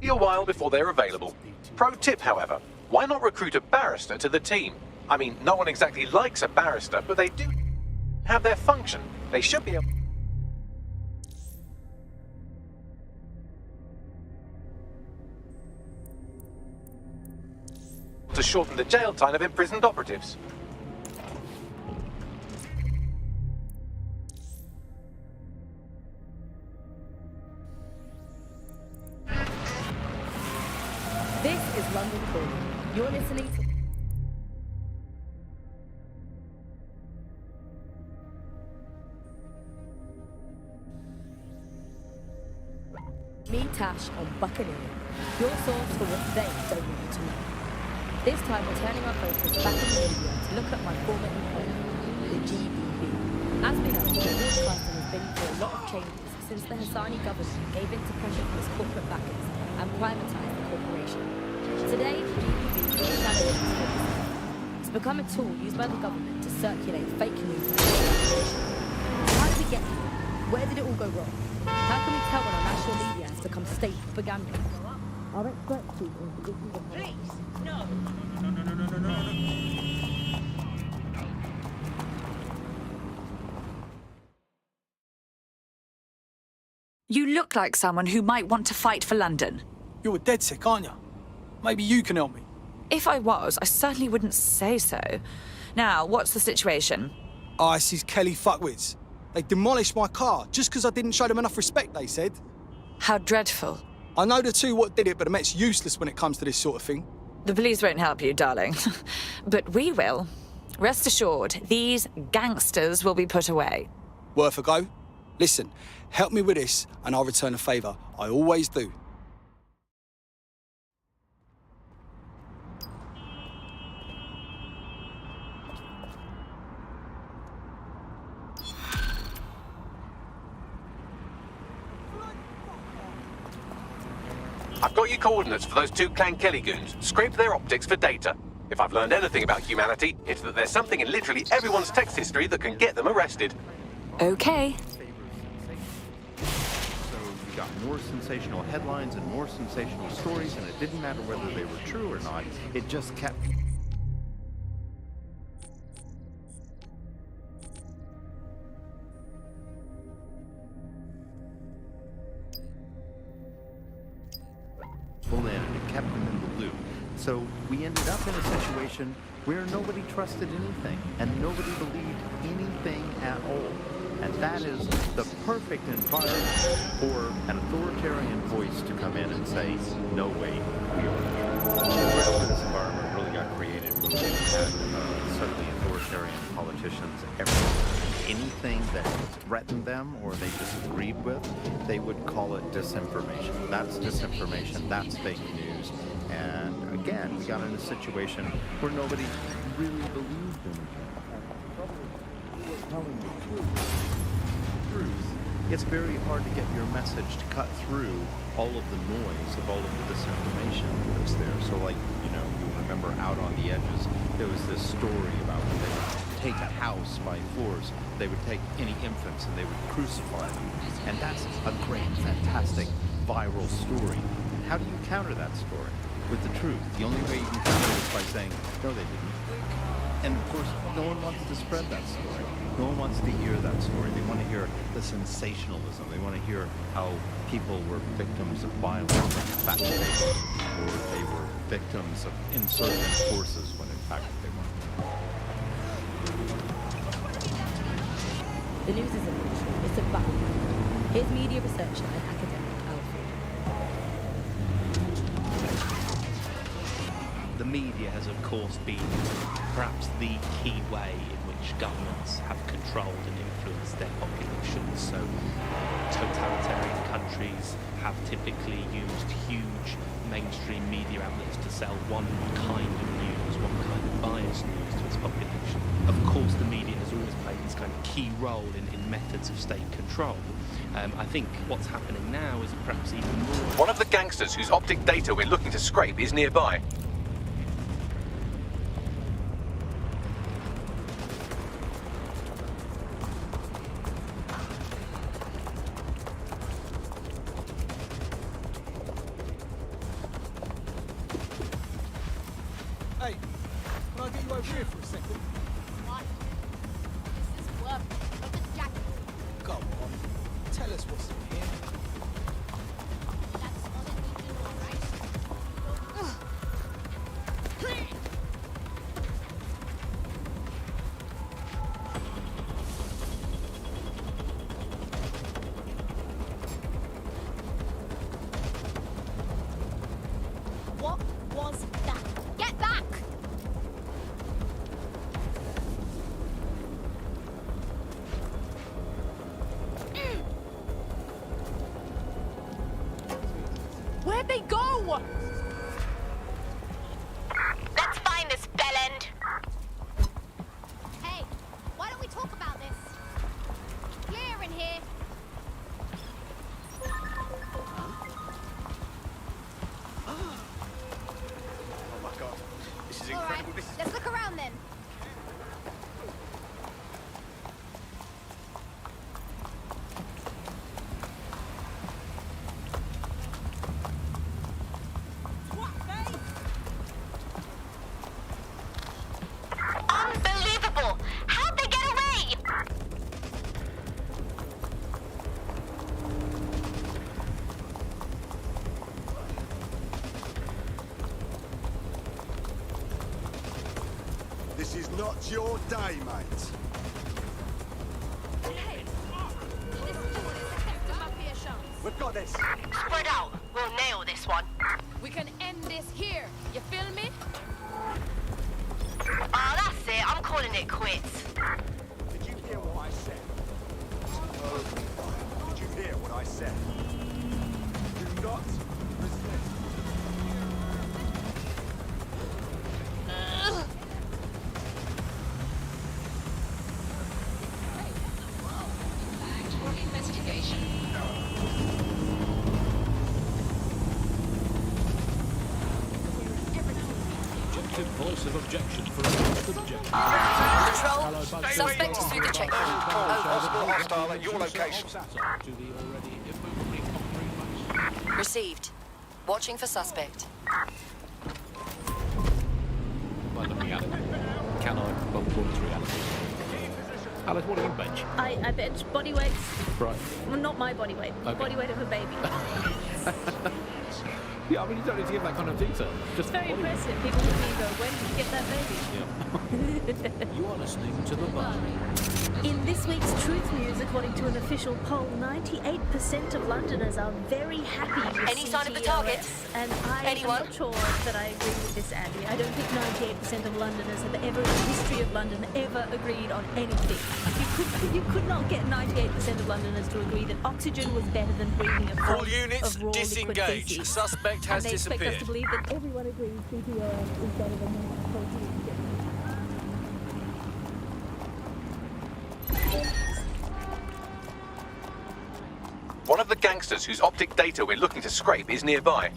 be a while before they're available. Pro tip, however, why not recruit a barrister to the team? I mean, no one exactly likes a barrister, but they do have their function. They should be able to shorten the jail time of imprisoned operatives. This is London Calling. You're listening to... Me, Tash, on Buccaneer. Your source for what they don't need to know. This time we're turning our focus back in the India to look at my former employer, the GBB. As we know, the broadcasting has been through a lot of changes since the Hassani government gave in to pressure from its corporate backers and privatised the corporation. Today, the GBB is a shadow of its focus. It's become a tool used by the government to circulate fake news. How did we get here? Where did it all go wrong? How can we tell when our national media has become state propaganda? Our experts speak on the issues of... Please, no. You look like someone who might want to fight for London. You're a DedSec, aren't you? Maybe you can help me. If I was, I certainly wouldn't say so. Now, what's the situation? ICE's Kelly fuckwits. They demolished my car just because I didn't show them enough respect, they said. How dreadful. I know the two what did it, but the Met's useless when it comes to this sort of thing. The police won't help you, darling. But we will. Rest assured, these gangsters will be put away. Worth a go? Listen, help me with this and I'll return a favour. I always do. I've got your coordinates for those two Clan Kelly goons. Scrape their optics for data. If I've learned anything about humanity, it's that there's something in literally everyone's text history that can get them arrested. Okay. got more sensational headlines and more sensational stories, and it didn't matter whether they were true or not. It just kept... in, and it kept them in the loop. So we ended up in a situation where nobody trusted anything, and nobody believed anything at all. And that is the perfect environment for an authoritarian voice to come in and say, no, wait, we are. Wherever this environment really got created, when we had suddenly authoritarian politicians everywhere. Anything that threatened them or they disagreed with, they would call it disinformation. That's disinformation, that's fake news. And again, we got in a situation where nobody really believed in telling the truth. It's very hard to get your message to cut through all of the noise of all of the disinformation that's there. So like, you know, you remember Out on the Edges, there was this story about when they would take a house by force, they would take any infants and they would crucify them. And that's a great, fantastic, viral story. How do you counter that story? With the truth. The only way you can counter it is by saying, no, they didn't. And of course, no one wants to spread that story. No one wants to hear that story. They want to hear the sensationalism. They want to hear how people were victims of violence, or they were victims of insurgent forces when in fact they weren't. The news isn't neutral, it's a battle. Here's media researcher and academic Alfred. The media has of course been perhaps the key way in which governments have controlled and influenced their populations. So totalitarian countries have typically used huge mainstream media outlets to sell one kind of news, one kind of biased news to its population. Of course, the media has always played this kind of key role in methods of state control. I think what's happening now is perhaps even more... One of the gangsters whose optic data we're looking to scrape is nearby. Hey, can I get you over here for a second? What? This is work, not just jacking. Go on, tell us what's in here. That's all that we do, alright? What was that? Get back! Where'd they go? Let's find this bellend. Hey, why don't we talk about this? Clear in here. Oh my god, this is All right, incredible. This is... let's look around then. Unbelievable! How'd they get away? This is not your day, mate. Hey, this is the mafia show. We've got this. Spread out. We'll nail this one. We can end this here. You feel me? Ah, that's it. I'm calling it quits. Did you hear what I said? Did you hear what I said? Do not resist. Objective voice of objection for a objection. Control, suspect is through the checkpoint. Possible hostile at your location. To the already immovably concrete Received. Watching for suspect. By looking at it, can I bump towards reality? Alice, what do you bench? I bench body weights. Right. Well, not my body weight. Okay. Body weight of a baby. Yeah, I mean, you don't need to give that kind of detail. Just It's very body weight. impressive. People look at me and go, when did you get that baby? Yeah. You are listening to The Bar. In this week's Truth News, according to an official poll, 98% of Londoners are very happy with Any sign of the CTOS. target? And I Anyone? am not sure that I agree with this, Andy. I don't think 98% of Londoners have ever, in the history of London, ever agreed on anything. You could not get 98% of Londoners to agree that oxygen was better than breathing a All fog units of raw liquid disengage. feces. Suspect has And they expect us disappeared. to believe that everyone agrees CTOS is better than protein. One of the gangsters whose optic data we're looking to scrape is nearby.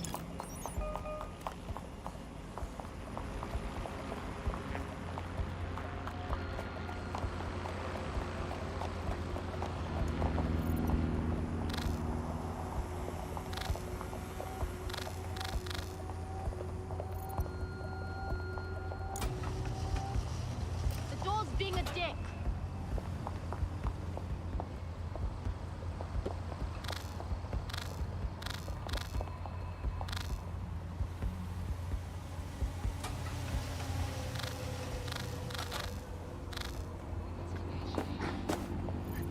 The door's being a dick.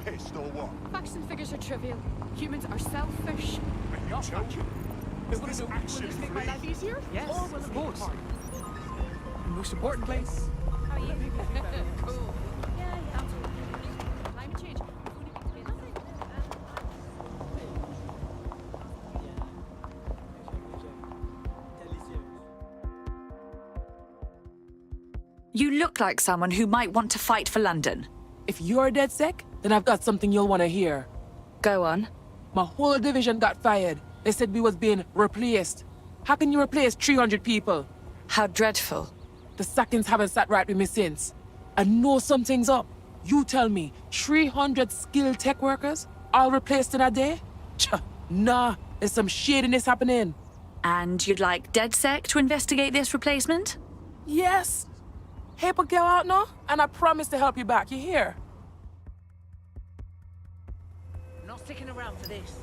Pissed or what? Facts and figures are trivial. Humans are selfish. Are you joking? Is this actually Will this make my life easier? Yes, Or will of it course. be hard? The most important place. How are you? Cool. Yeah, absolutely. Climate change. You look like someone who might want to fight for London. If you're dead sick, then I've got something you'll want to hear. Go on. My whole division got fired. They said we was being replaced. How can you replace 300 people? How dreadful. The sackings haven't sat right with me since. I know something's up. You tell me, 300 skilled tech workers, all replaced in a day? Nah, there's some shadiness happening. And you'd like DedSec to investigate this replacement? Yes. Help a girl out now, and I promise to help you back. You hear? Not sticking around for this.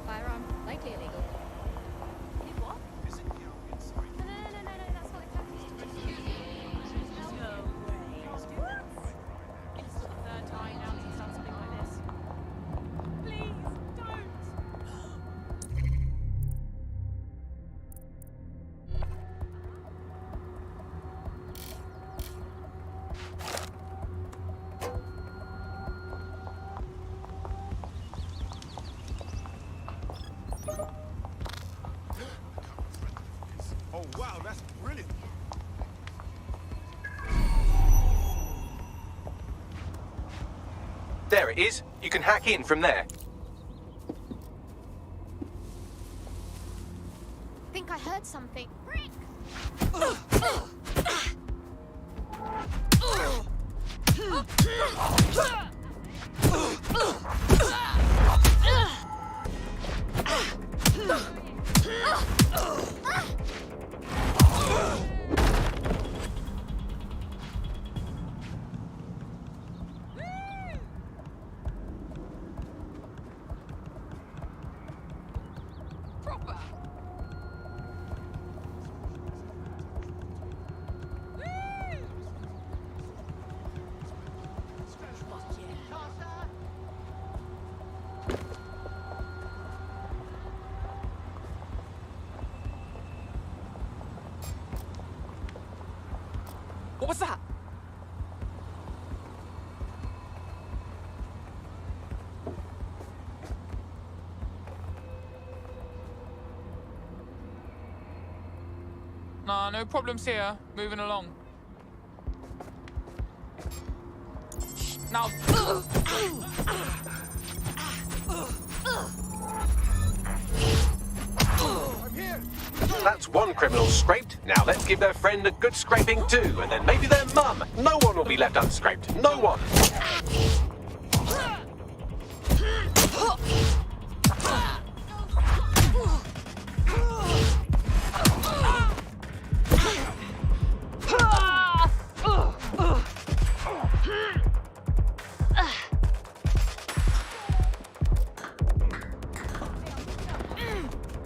Firearm, likely illegal. What? Is it you inside? No, that's not exactly. No way. It's the third time now since done something like this. Please, don't! Oh wow, that's brilliant. There it is. You can hack in from there. Think I heard something. Proper. Fuck yeah. Nah, no problems here. Moving along. Now. That's one criminal scraped. Now let's give their friend a good scraping too, and then maybe their mum. No one will be left unscraped. No one.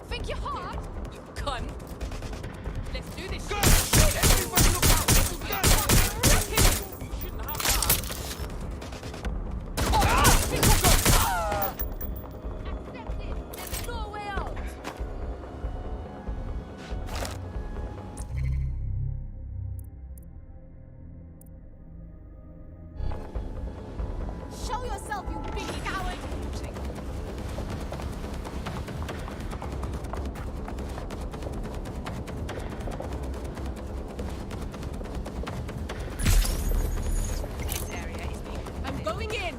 Think you're hard? You cunt. Let's do this. Everybody look out! You shouldn't have that. Accept it. There's no way out. Show yourself, you big coward. I'm going in.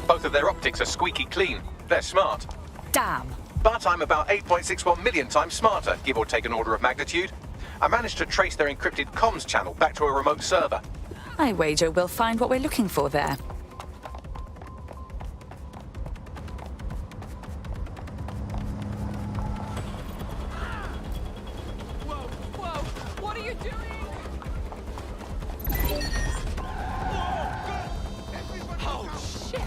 Both of their optics are squeaky clean. They're smart. Damn. But I'm about 8.61 million times smarter, give or take an order of magnitude. I managed to trace their encrypted comms channel back to a remote server. I wager we'll find what we're looking for there. Whoa, whoa, what are you doing? Oh, shit!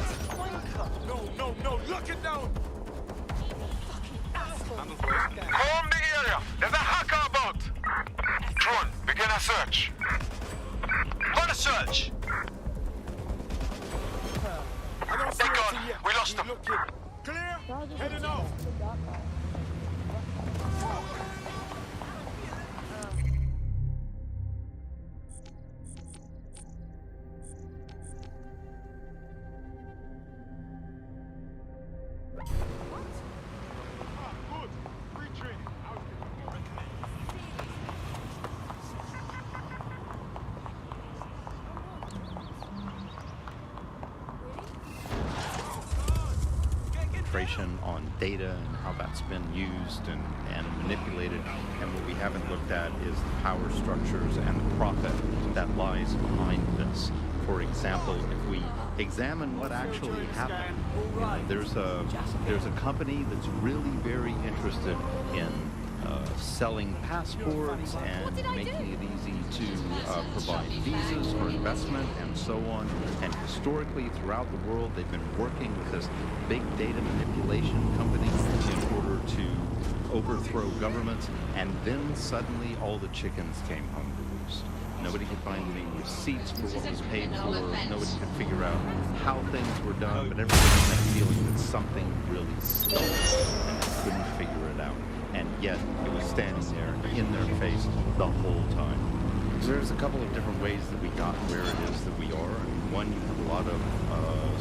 No, lock it down! Comb the area! There's a hacker about! Drone, begin a search. What a search! They're gone. We lost them. Clear? Heading out. Good. Retraining. Concentration on data and how that's been used and manipulated. And what we haven't looked at is the power structures and the profit that lies behind this. For example, if we examine what actually happened, you know, there's a company that's really very interested in selling passports and making it easy to provide visas for investment and so on. And historically, throughout the world, they've been working with this big data manipulation company in order to overthrow governments. And then suddenly all the chickens came home to roost. Nobody could find any receipts for what was paid for. Nobody could figure out how things were done, but everybody had that feeling that something really stunk and they couldn't figure it out. And yet it was standing there in their face the whole time. There's a couple of different ways that we got where it is that we are. One, you have a lot of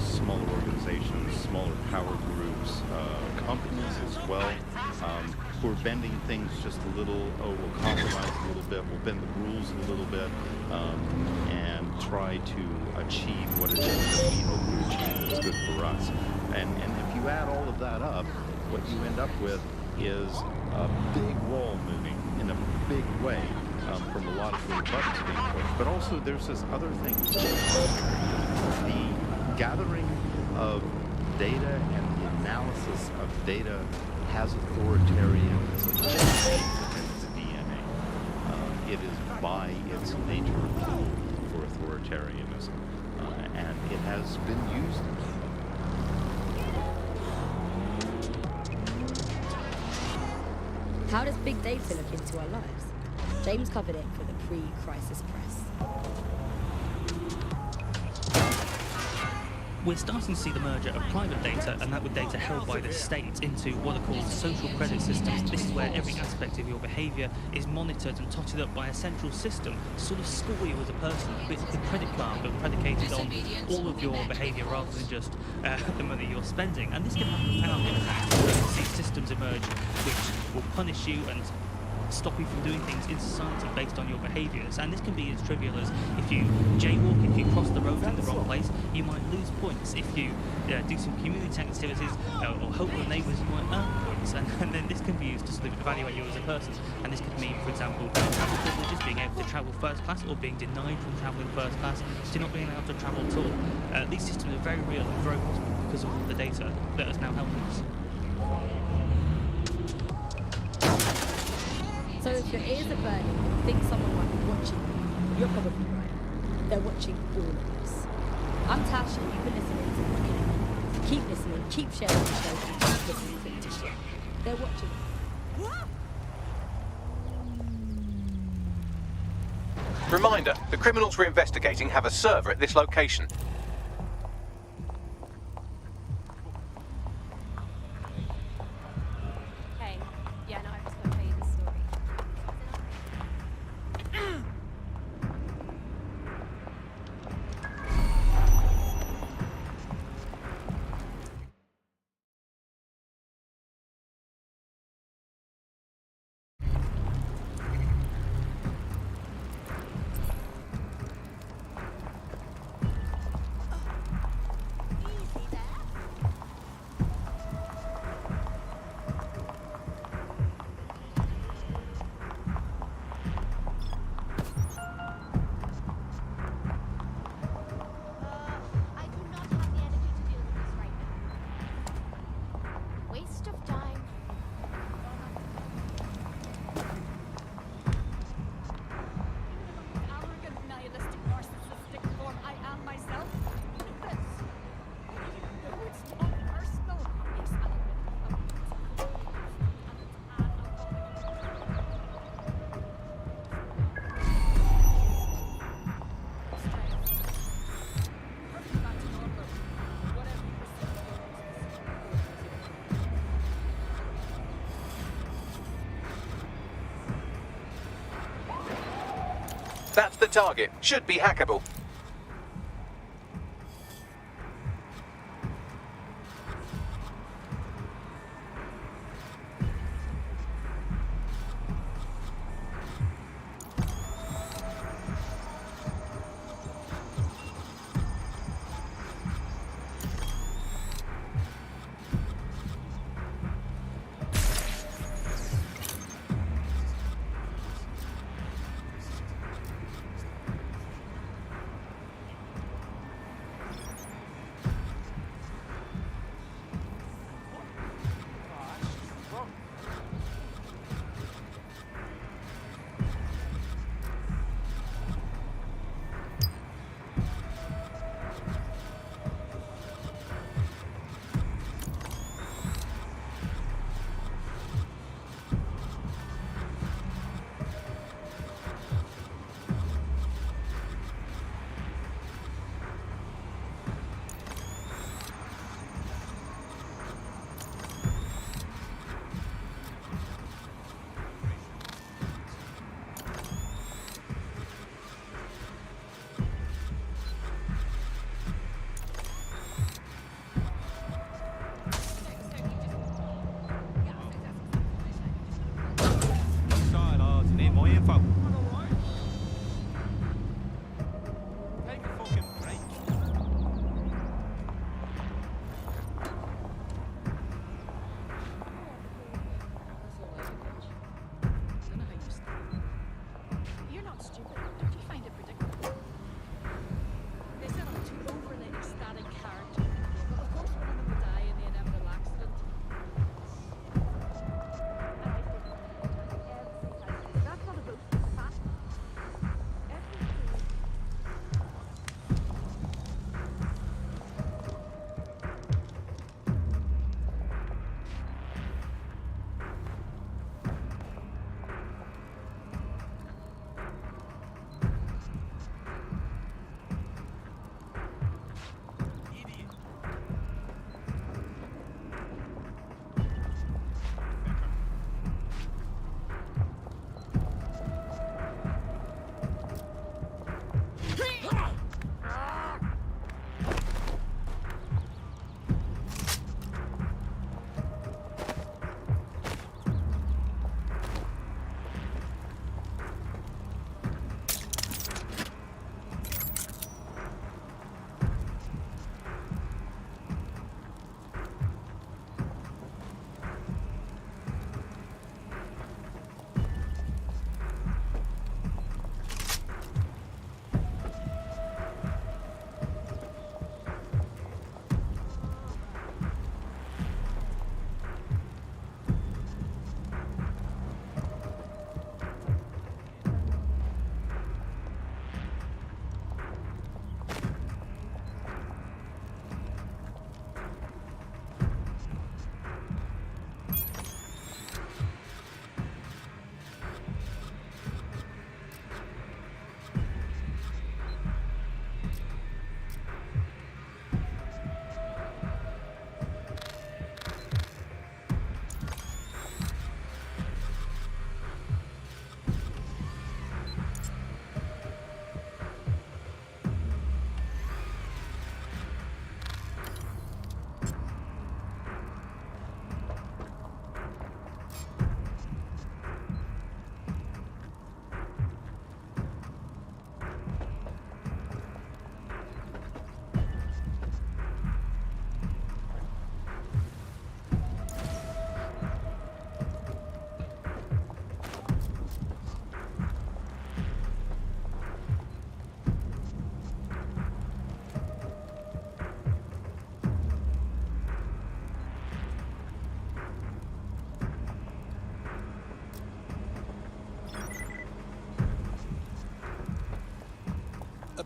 smaller organizations, smaller power groups, companies as well, who are bending things just a little. Oh, we'll compromise a little bit, we'll bend the rules a little bit, and try to achieve what it is that we hope to achieve that's good for us. And if you add all of that up, what you end up with is a big wall moving in a big way from a lot of little buttons being pushed. But also there's this other thing. The gathering of data and the analysis of data has authoritarianism within its DNA. It is by its nature a tool for authoritarianism, and it has been used. How does big data look into our lives? James covered it for the pre-crisis press. we're starting to see the merger of private data and that with data held by the state into what are called social credit systems. This is where every aspect of your behaviour is monitored and totted up by a central system to sort of score you as a person, a bit like a credit card, but predicated on all of your behaviour rather than just the money you're spending. And this can have profound impacts. We see systems emerge which will punish you and stop you from doing things in society based on your behaviours. And this can be as trivial as if you jaywalk, if you cross the road in the wrong place, you might lose points. If you do some community activities or help your neighbours, you might earn points. And then this can be used to sort of evaluate you as a person. And this could mean, for example, travel privileges, being able to travel first class, or being denied from travelling first class to not being able to travel at all. These systems are very real and very possible because of all the data that is now helping us. So if your ears are burning and you think someone might be watching you, you're probably right. They're watching all of us. I'm Tash and you've been listening to Watch. Keep listening, keep sharing the show, and keep listening to the show. They're watching. Reminder, the criminals we're investigating have a server at this location. Hey, yeah, no, I'm just gonna tell you the story. Waste of time. Arrogant, nihilistic, narcissistic form I am myself. This. It's not personal. Yes, I'll admit. That's the target. Should be hackable.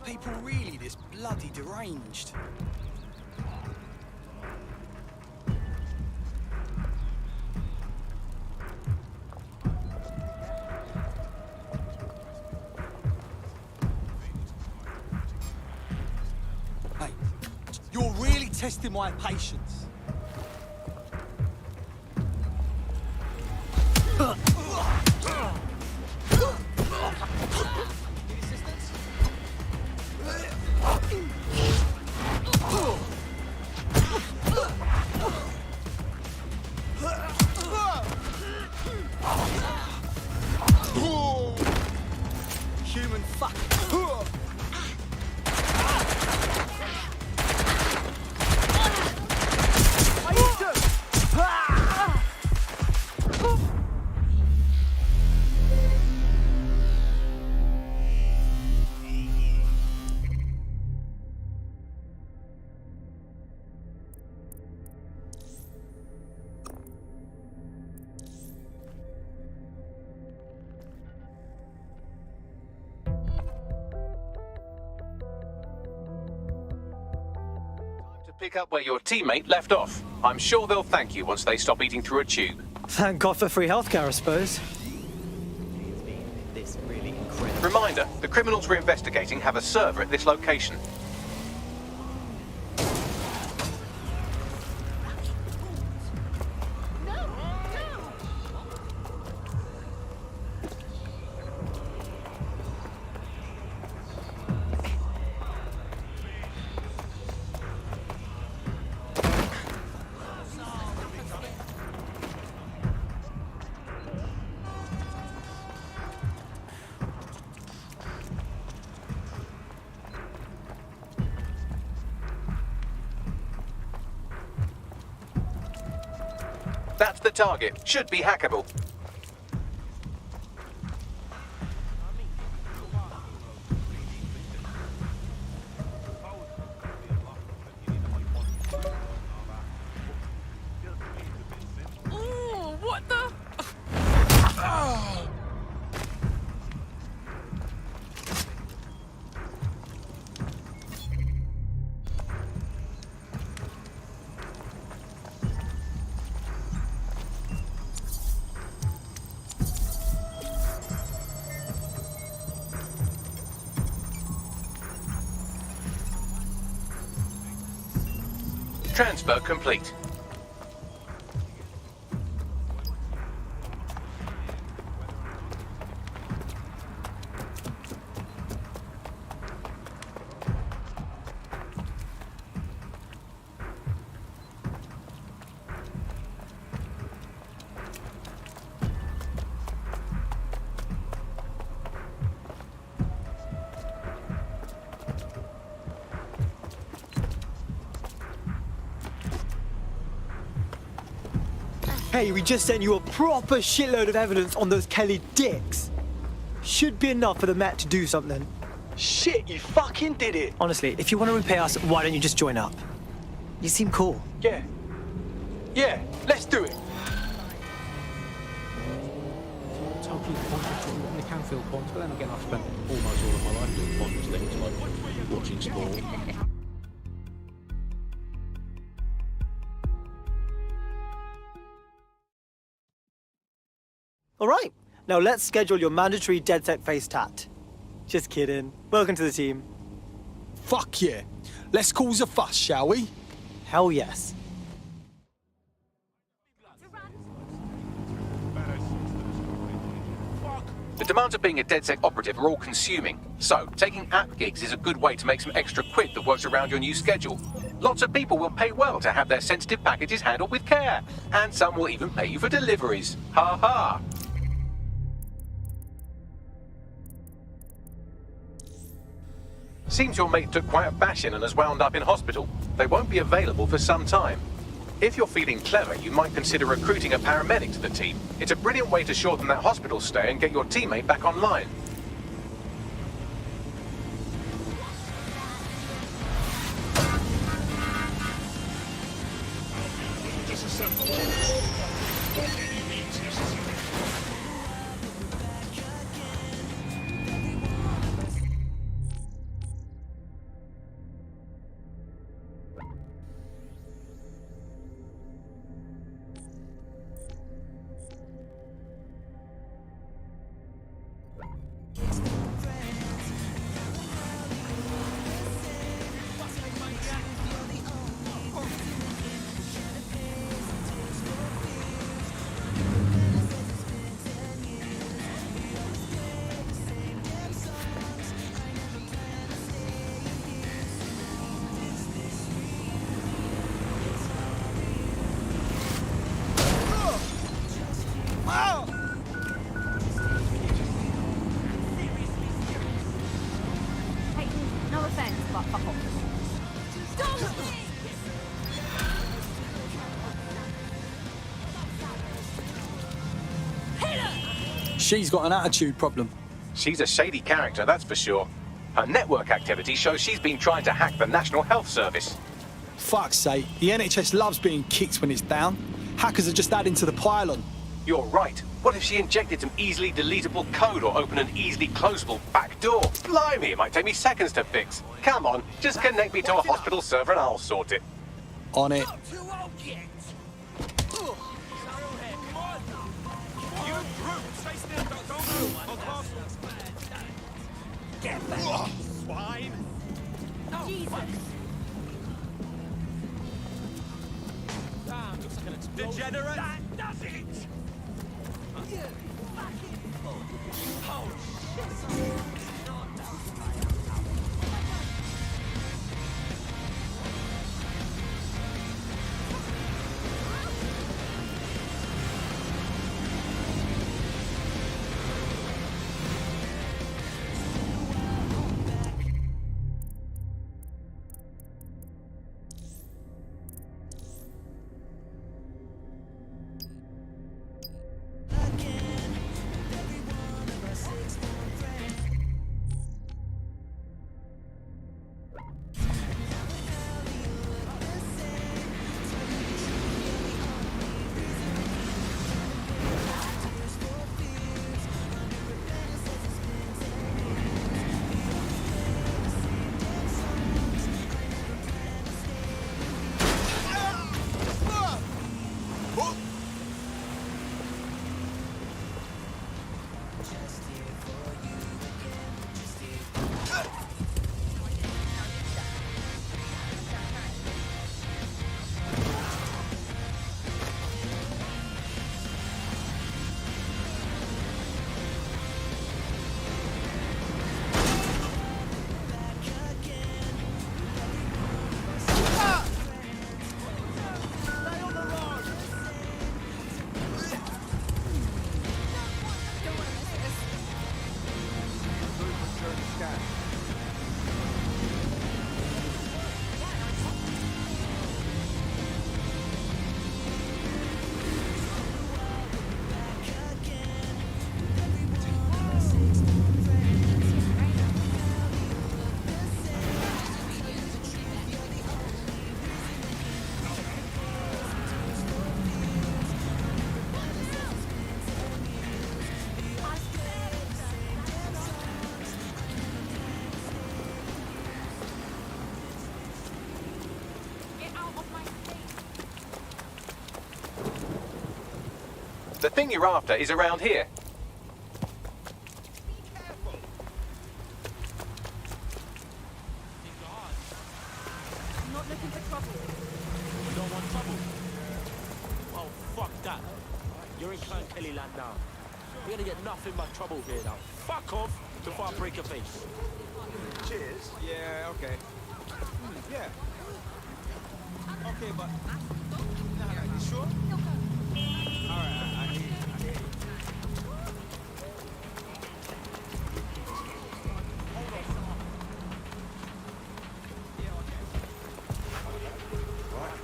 Are people really this bloody deranged? Hey, you're really testing my patience. Human fuck. Pick up where your teammate left off. I'm sure they'll thank you once they stop eating through a tube. Thank God for free healthcare, I suppose. This really incredible. Reminder, the criminals we're investigating have a server at this location. That's the target. Should be hackable. Ooh, what the? Transfer complete. Hey, we just sent you a proper shitload of evidence on those Kelly dicks. Should be enough for the Met to do something. Shit, you fucking did it. Honestly, if you want to repay us, why don't you just join up? You seem cool. Yeah. Yeah, let's do it. Totally pointless to they can feel points, but then again, I've spent almost all of my life doing pointless things like watching sport. All right, now let's schedule your mandatory DedSec face tat. Just kidding. Welcome to the team. Fuck yeah. Let's cause a fuss, shall we? Hell yes. The demands of being a DedSec operative are all consuming, so taking app gigs is a good way to make some extra quid that works around your new schedule. Lots of people will pay well to have their sensitive packages handled with care, and some will even pay you for deliveries. Ha ha! Seems your mate took quite a bashing and has wound up in hospital. They won't be available for some time. If you're feeling clever, you might consider recruiting a paramedic to the team. It's a brilliant way to shorten that hospital stay and get your teammate back online. she's got an attitude problem. She's a shady character, that's for sure. Her network activity shows she's been trying to hack the National Health Service. Fuck's sake, the NHS loves being kicked when it's down. Hackers are just adding to the pile-on. You're right. What if she injected some easily deletable code or opened an easily closable back door? Blimey, it might take me seconds to fix. Come on, just connect me to a hospital server and I'll sort it. On it. Swine! Jesus! Damn, looks like an explosion. Degenerate! That does it! You fucking fool! Oh, shit! The thing you're after is around here. I'm not looking for trouble. You don't want trouble? Oh, fuck that. You're in Clan Kelly land now. You're gonna get nothing but trouble here now. Fuck off before I break your face. Cheers. Yeah, okay. Yeah. Okay, but... Nah, you sure? Alright, I hear you. Hold on. Yeah, okay. Right?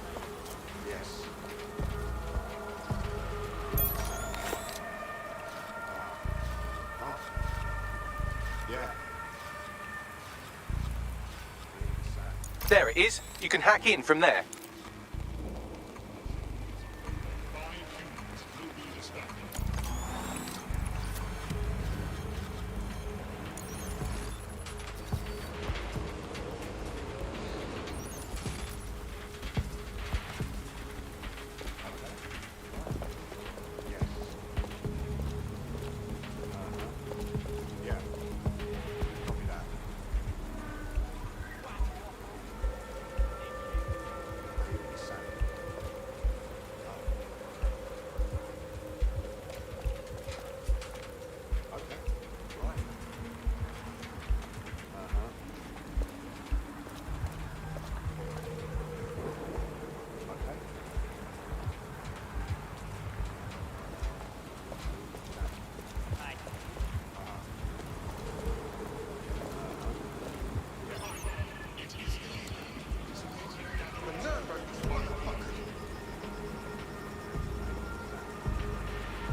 Yes. Oh. Yeah. There it is. You can hack in from there.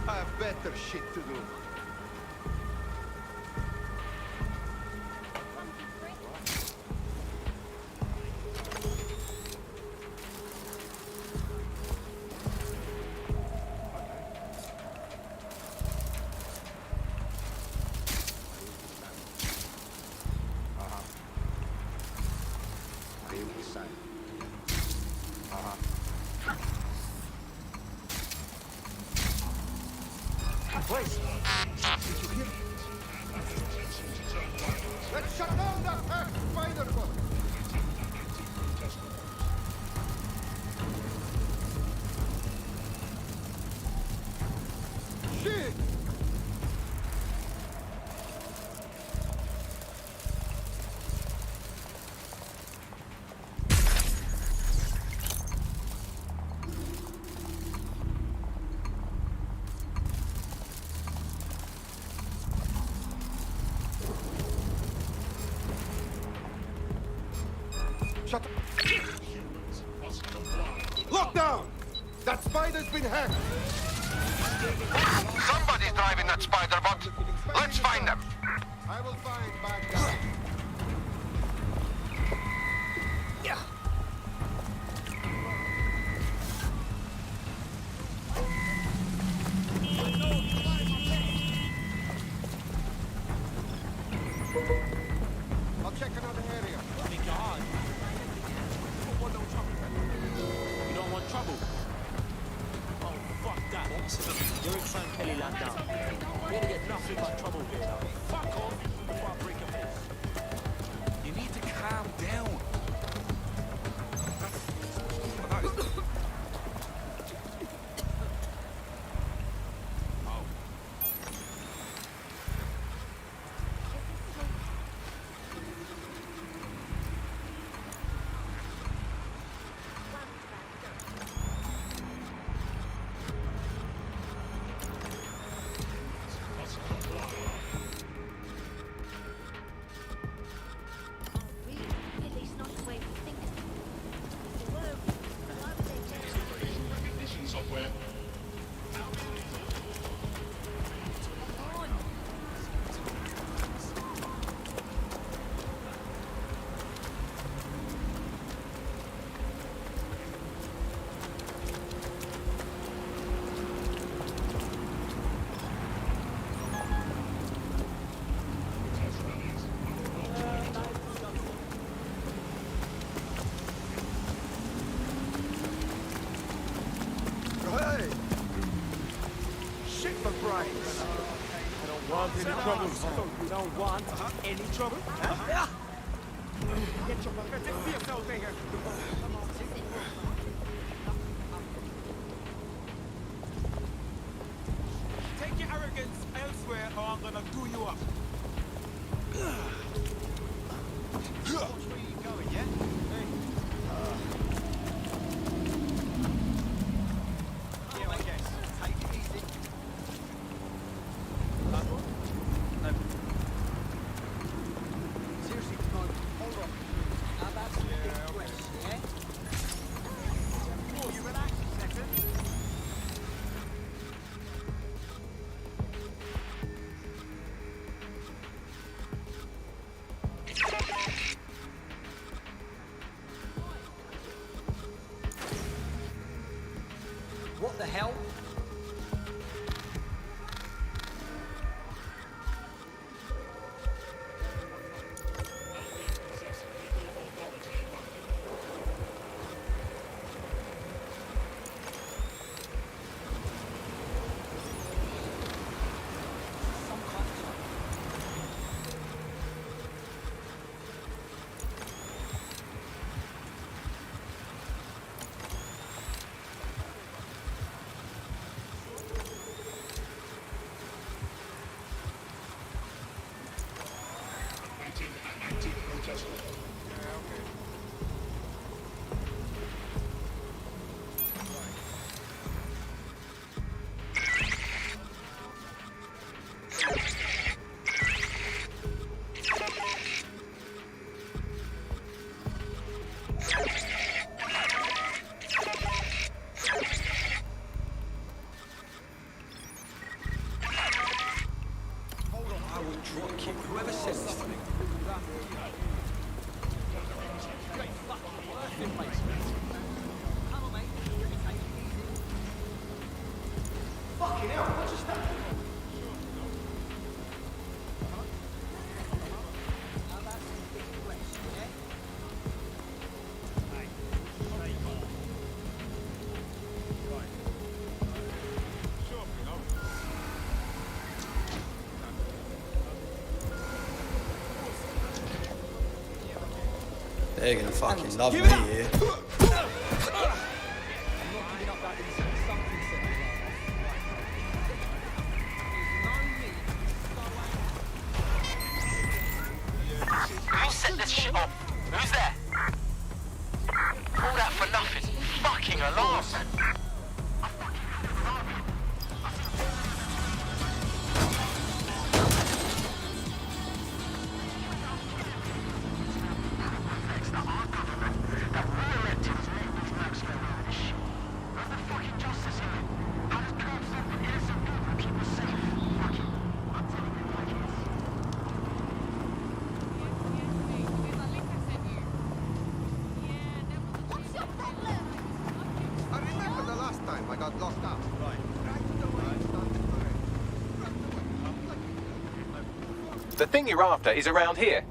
I have better shit to do. place. Did you hear? Let's shut down that hacked spider bot. Shit! Shut up. Lockdown! That spider's been hacked! Somebody's driving that spider bot. Let's find them. I will find bad guys. Yeah. I'll check another area. Think you're hard. You don't want trouble. Oh, fuck that. You're in San Kelly land now. We're gonna get nothing but trouble here now. Fuck off before I break a face. You need to calm down. Any trouble? So you don't want any trouble? Huh? Get your pathetic face out there. Take your arrogance elsewhere or I'm gonna do you up. Watch where you going, yeah? Hey. Yeah, I guess. Take it easy. Seriously, hold on. Now that's a big question, yeah? Oh, you relax a second. What the hell? They're gonna fucking love me here. Who set this shit up? Who's there? All that for nothing. Fucking alarm. The thing you're after is around here.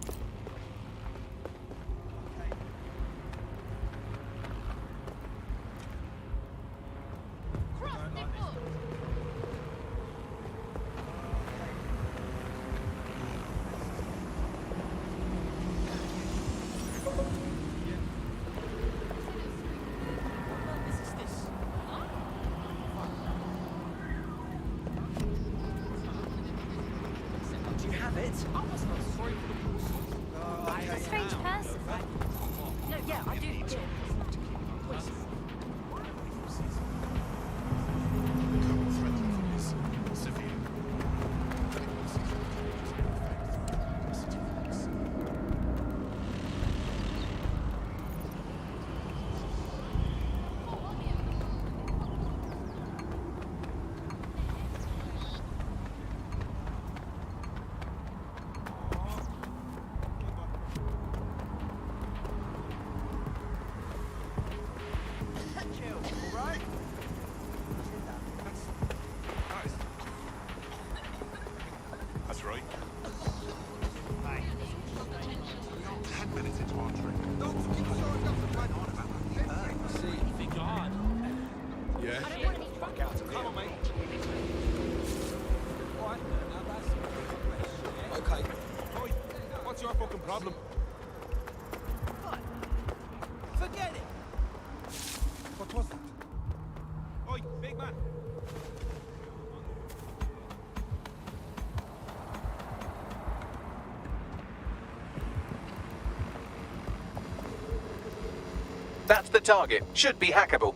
Strange person. No, yeah, I do. That's right. 10 minutes into our trip. Think you're hard? Yeah. I don't want any fuck out. Come on, mate. Okay. Oi, what's your fucking problem? Forget it. What was that? Oi, big man. That's the target. Should be hackable.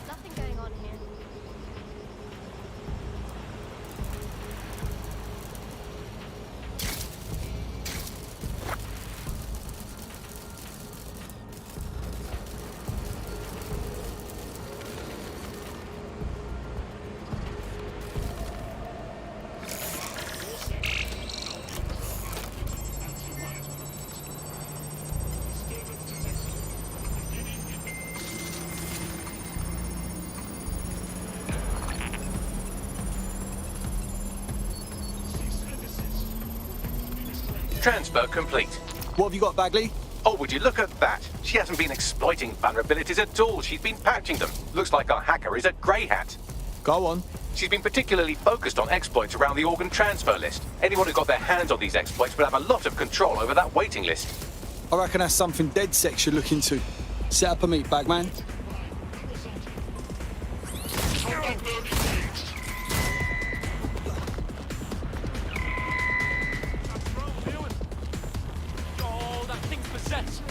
Nothing going on here. Transfer complete. What have you got, Bagley? Oh, would you look at that? She hasn't been exploiting vulnerabilities at all. She's been patching them. Looks like our hacker is a grey hat. Go on. She's been particularly focused on exploits around the organ transfer list. Anyone who got their hands on these exploits will have a lot of control over that waiting list. I reckon that's something DedSec should look into. Set up a meet, Bagman. Oh, that thing's possessed.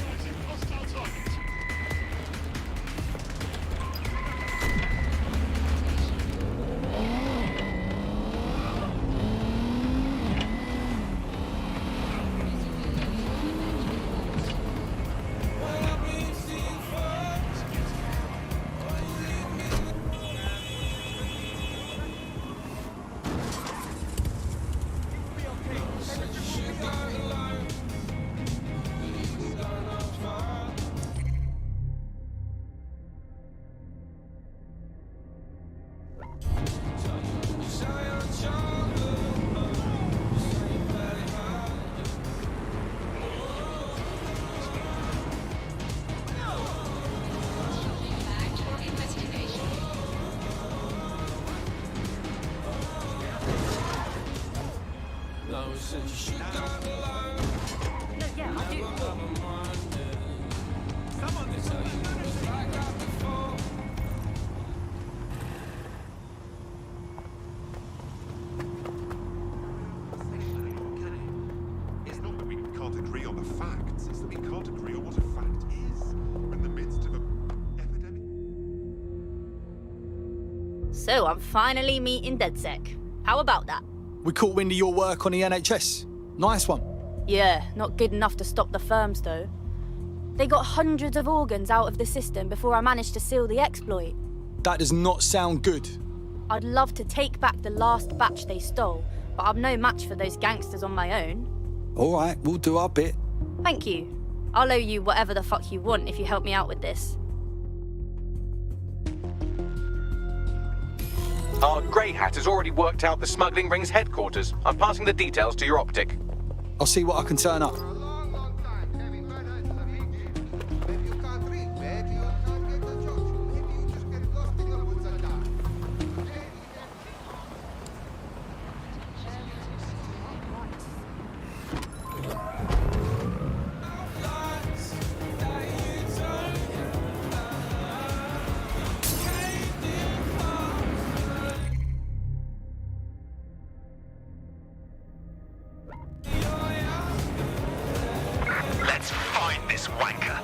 It's not that we can't agree on the facts, it's that we can't agree on what a fact is. We're in the midst of an epidemic. So I'm finally meeting DedSec. How about that? We caught wind of your work on the NHS. Nice one. Yeah, not good enough to stop the firms though. They got hundreds of organs out of the system before I managed to seal the exploit. That does not sound good. I'd love to take back the last batch they stole, but I'm no match for those gangsters on my own. All right, we'll do our bit. Thank you. I'll owe you whatever the fuck you want if you help me out with this. Our grey hat has already worked out the smuggling ring's headquarters. I'm passing the details to your optic. I'll see what I can turn up. Let's find this wanker.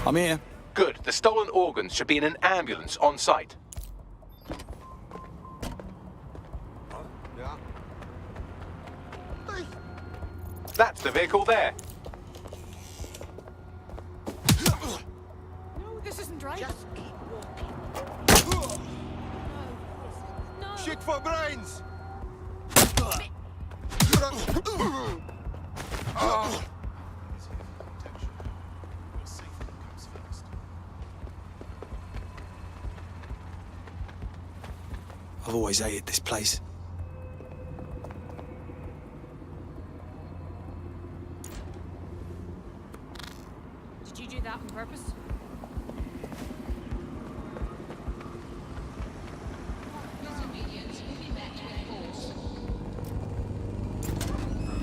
I'm here. Good. The stolen organs should be in an ambulance on site. That's the vehicle there. No, this isn't right. Just keep walking. Shit for brains! I've always hated this place. Did you do that on purpose?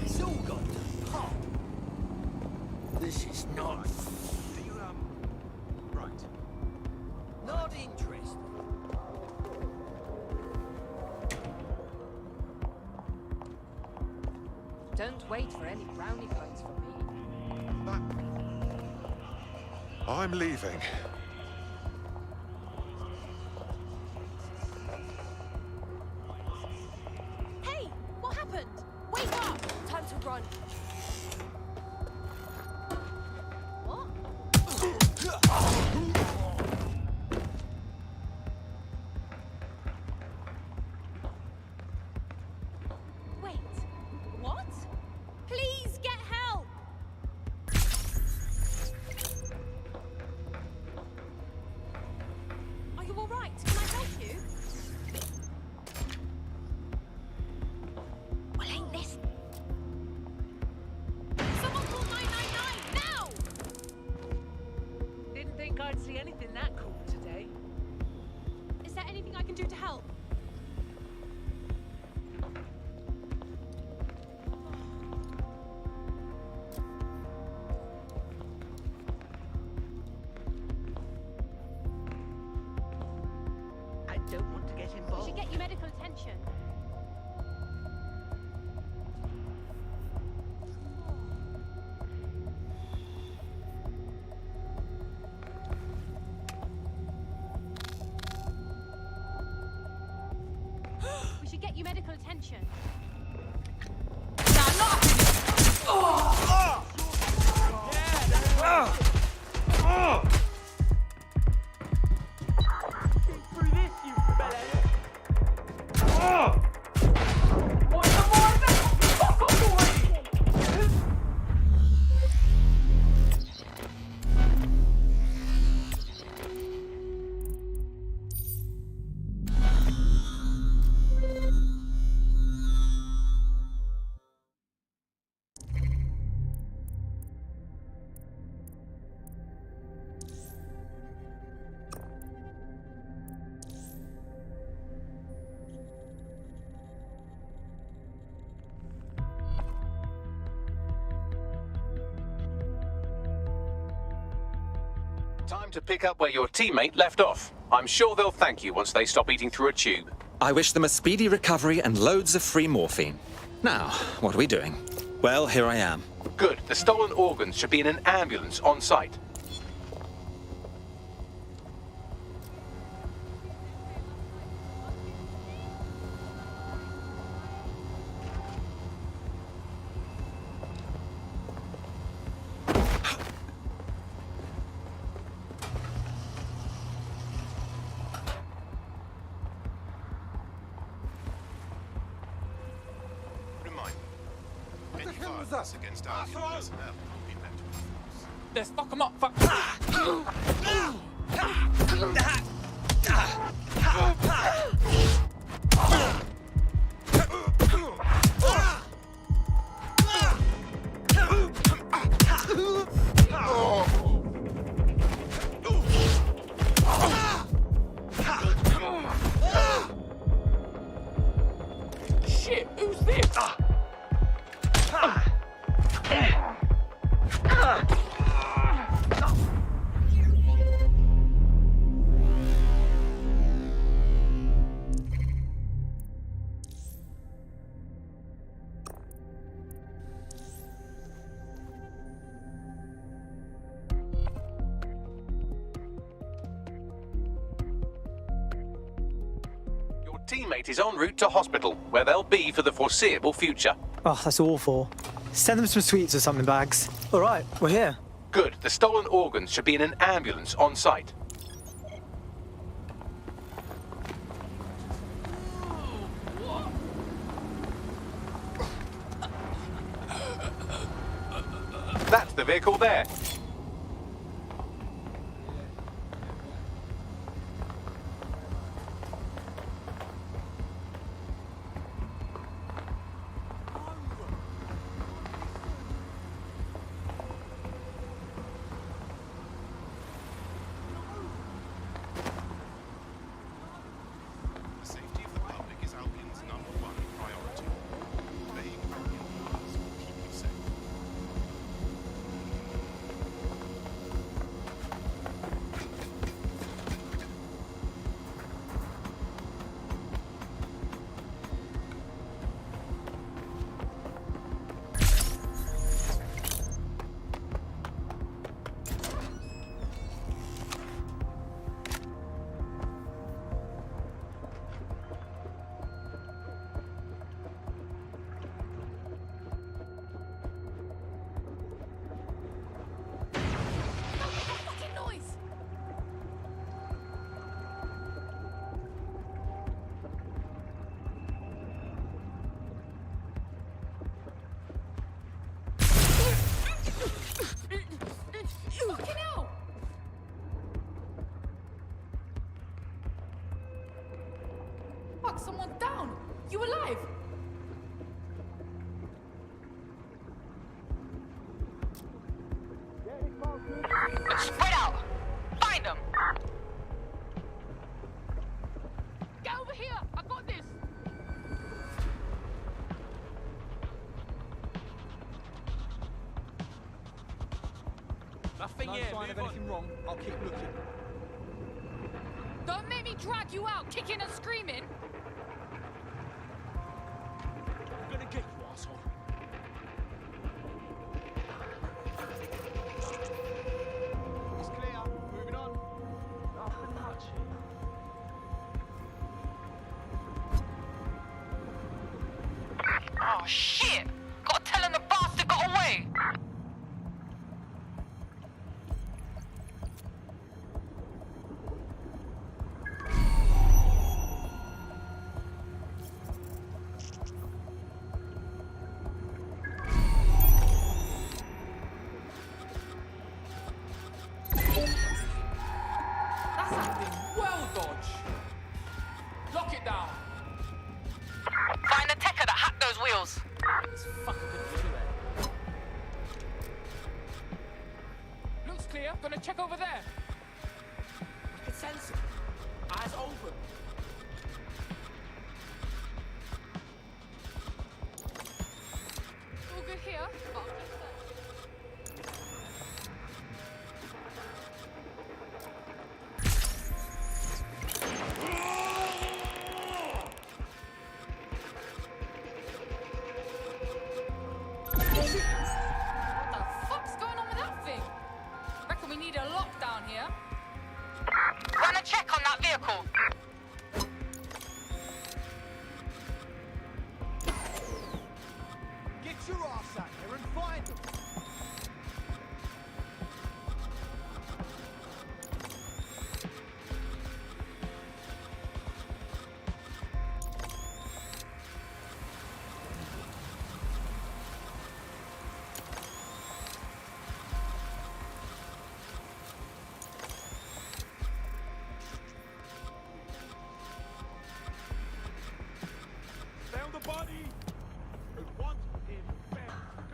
It's all got to pop. This is not. Do you, right. Not interested. Don't wait for any brownie points from me. I'm leaving. Hey! What happened? Wake up! Time to run. Wait. What? Please get help! Are you alright? Can I help you? Well, ain't this... Someone call 999 now! Didn't think I'd see anything that cool today. Is there anything I can do to help? I don't want to get We involved. should get you medical attention. We should get you medical attention. Through this, you fella. Time to pick up where your teammate left off. I'm sure they'll thank you once they stop eating through a tube. I wish them a speedy recovery and loads of free morphine. Now, what are we doing? Well, here I am. Good. The stolen organs should be in an ambulance on site. What the hell was that? Against our personnel will be met with force. Let's fuck them up. Fuck. Shit, who's this? Your teammate is en route to hospital, where they'll be for the foreseeable future. Oh, that's awful. Send them some sweets or something, Bags. All right, we're here. Good. The stolen organs should be in an ambulance on site. Vehicle there. The safety of the public is Albion's #1 priority. Obeying Albion orders will keep you safe. Fucking noise! Fucking hell! Fuck, someone's down! You alive? Spread out! Find them! Get over here! I got this! Nothing No here. sign of Move on. anything wrong. I'll keep looking. Don't make me drag you out, kicking and screaming! I'm gonna get you, asshole. It's clear. Moving on. Nothing much here. Oh, shit! Gotta tell him the bastard got away! That's happening well, Dodge. Lock it down. Find the techer that hacked those wheels. It's fucking good to do that. Looks clear. Gonna check over there. I can sense it. Eyes open. All good here, but I'll keep searching. What the fuck's going on with that thing? Reckon we need a lockdown here. Run a check on that vehicle. Get your ass out there and find them. Found the body. We want him back.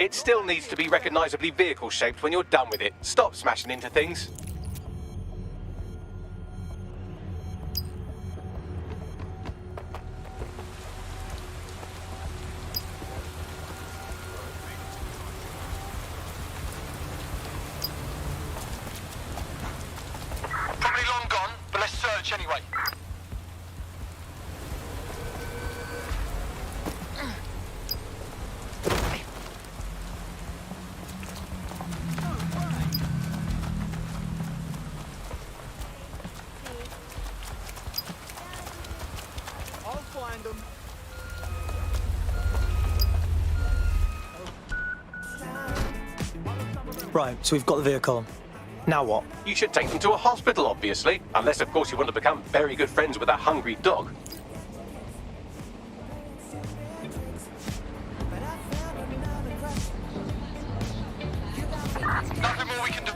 It still needs to be recognisably vehicle-shaped when you're done with it. Stop smashing into things. Probably long gone, but let's search anyway. I'll find them. Right, so we've got the vehicle. Now what? You should take them to a hospital, obviously. Unless, of course, you want to become very good friends with a hungry dog. Nothing more we can do.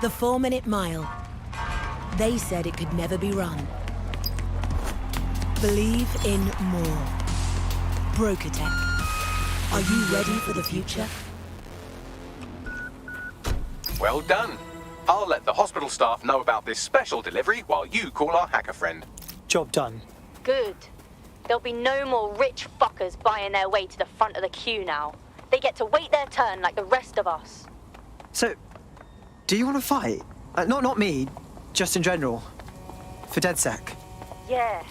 The 4-minute mile. They said it could never be run. Believe in more. Broker Tech. Are you ready for the future? Well done. I'll let the hospital staff know about this special delivery while you call our hacker friend. Job done. Good. There'll be no more rich fuckers buying their way to the front of the queue now. They get to wait their turn like the rest of us. So, do you want to fight? Not me, just in general. For DedSec. Yeah.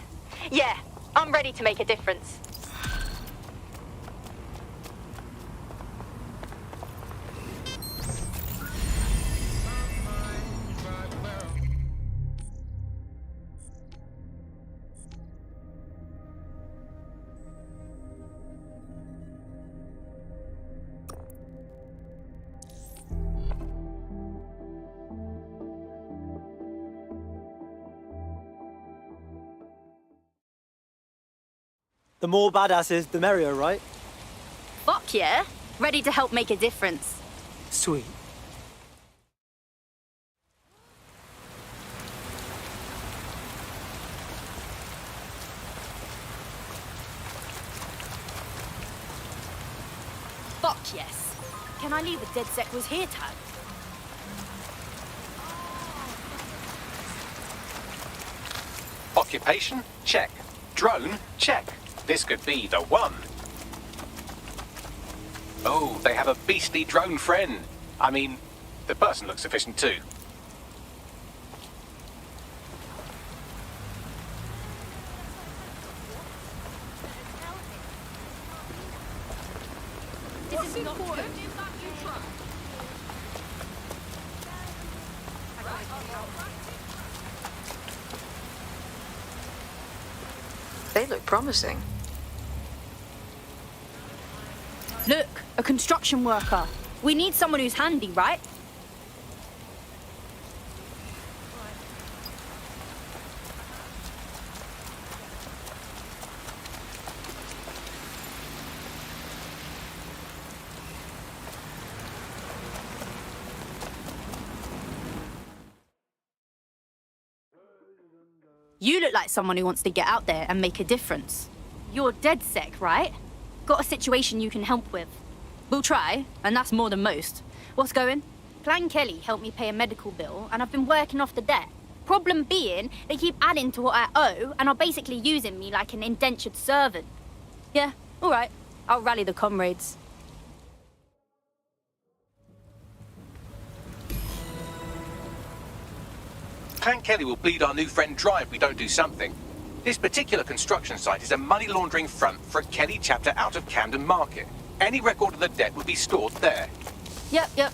Yeah, I'm ready to make a difference. The more badasses, the merrier, right? Fuck yeah. Ready to help make a difference. Sweet. Fuck yes. Can I leave a DedSec was here tag? Occupation? Check. Drone? Check. This could be the one. Oh, they have a beastly drone friend. I mean, the person looks efficient too. important. You try. They look promising. Look, a construction worker. We need someone who's handy, right? You look like someone who wants to get out there and make a difference. You're DedSec, right? Got a situation you can help with. We'll try, and that's more than most. What's going? Clan Kelly helped me pay a medical bill, and I've been working off the debt. Problem being, they keep adding to what I owe, and are basically using me like an indentured servant. Yeah, all right. I'll rally the comrades. Clan Kelly will bleed our new friend dry if we don't do something. This particular construction site is a money laundering front for a Kelly chapter out of Camden Market. Any record of the debt would be stored there. Yep.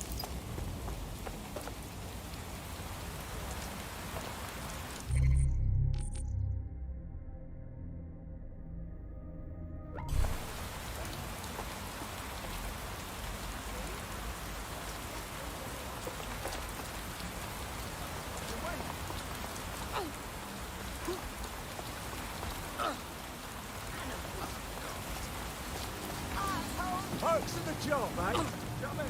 Perks of the job, mate. Come in.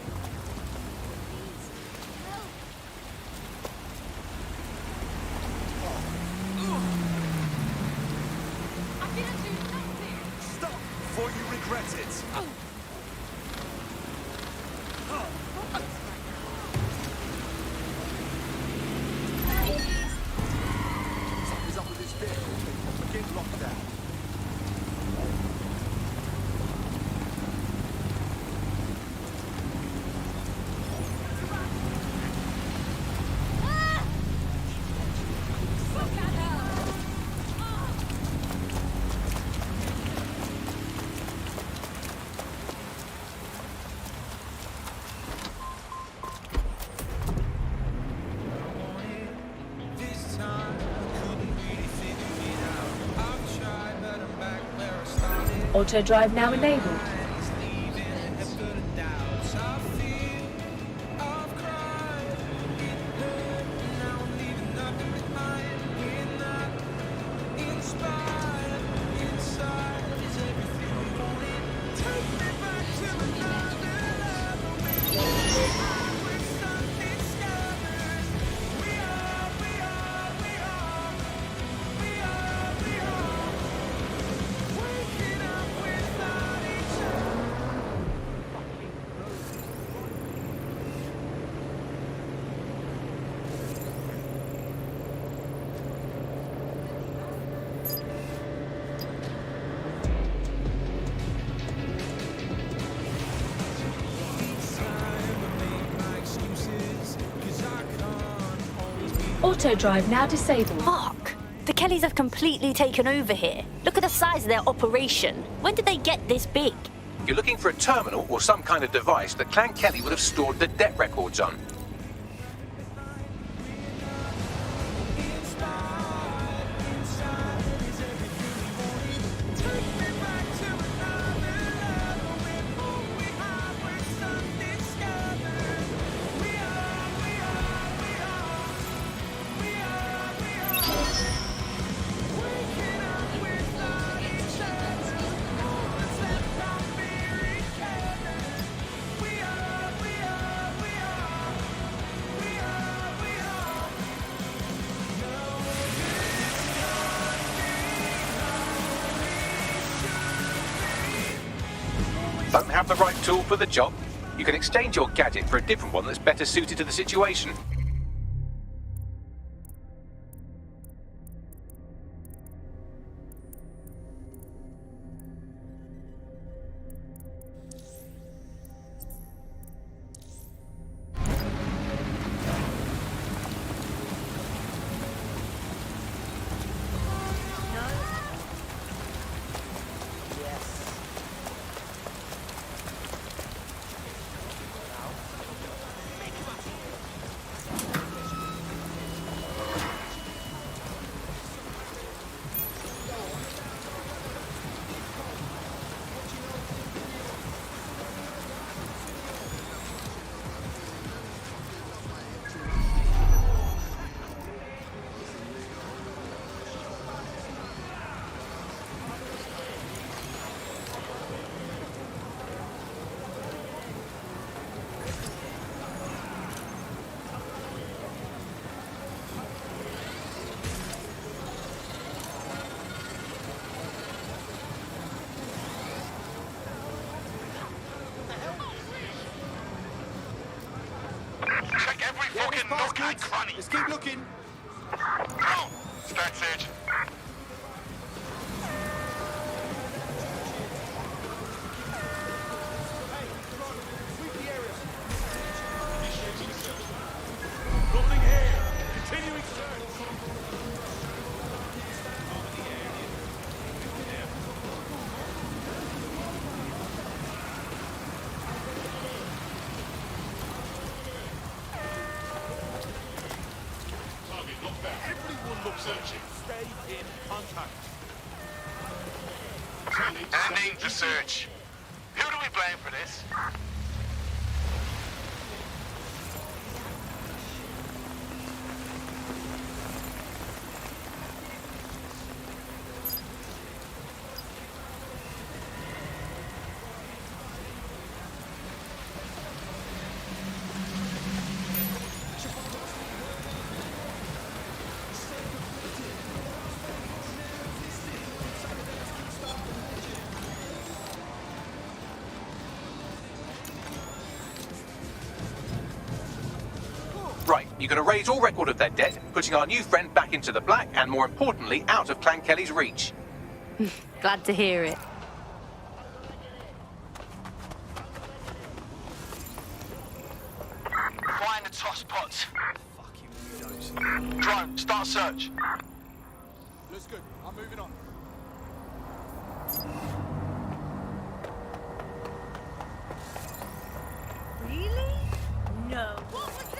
I didn't do nothing. Stop before you regret it. Something's up with this vehicle. Begin lockdown. Auto drive now enabled. Auto drive now disabled. Fuck! The Kellys have completely taken over here. Look at the size of their operation. When did they get this big? You're looking for a terminal or some kind of device that Clan Kelly would have stored the debt records on. Don't have the right tool for the job? You can exchange your gadget for a different one that's better suited to the situation. Fucking look like cranny. Let's keep looking. Go. Start searching. Nothing here. Continuing search. Target locked down. Everyone look searching. Stay in contact. Ending the search. Who do we blame for this? Right, you're going to raise all record of their debt, putting our new friend back into the black and, more importantly, out of Clan Kelly's reach. Glad to hear it. Find the toss pots. Fucking weirdos. Drone, start search. Looks good. I'm moving on. Really? No. What was that?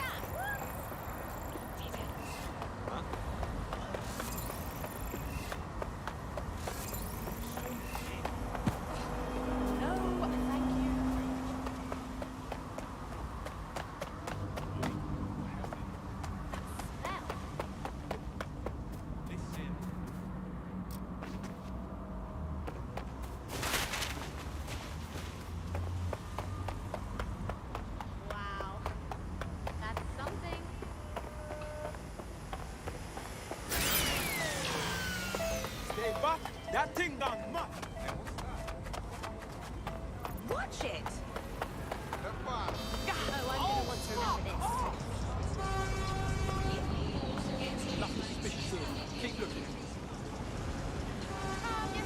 No, thank you. Wow. That's something. Stay back. That thing done much. Watch it. Oh, I'm gonna want to remember this. Nothing suspicious here. Keep looking. Target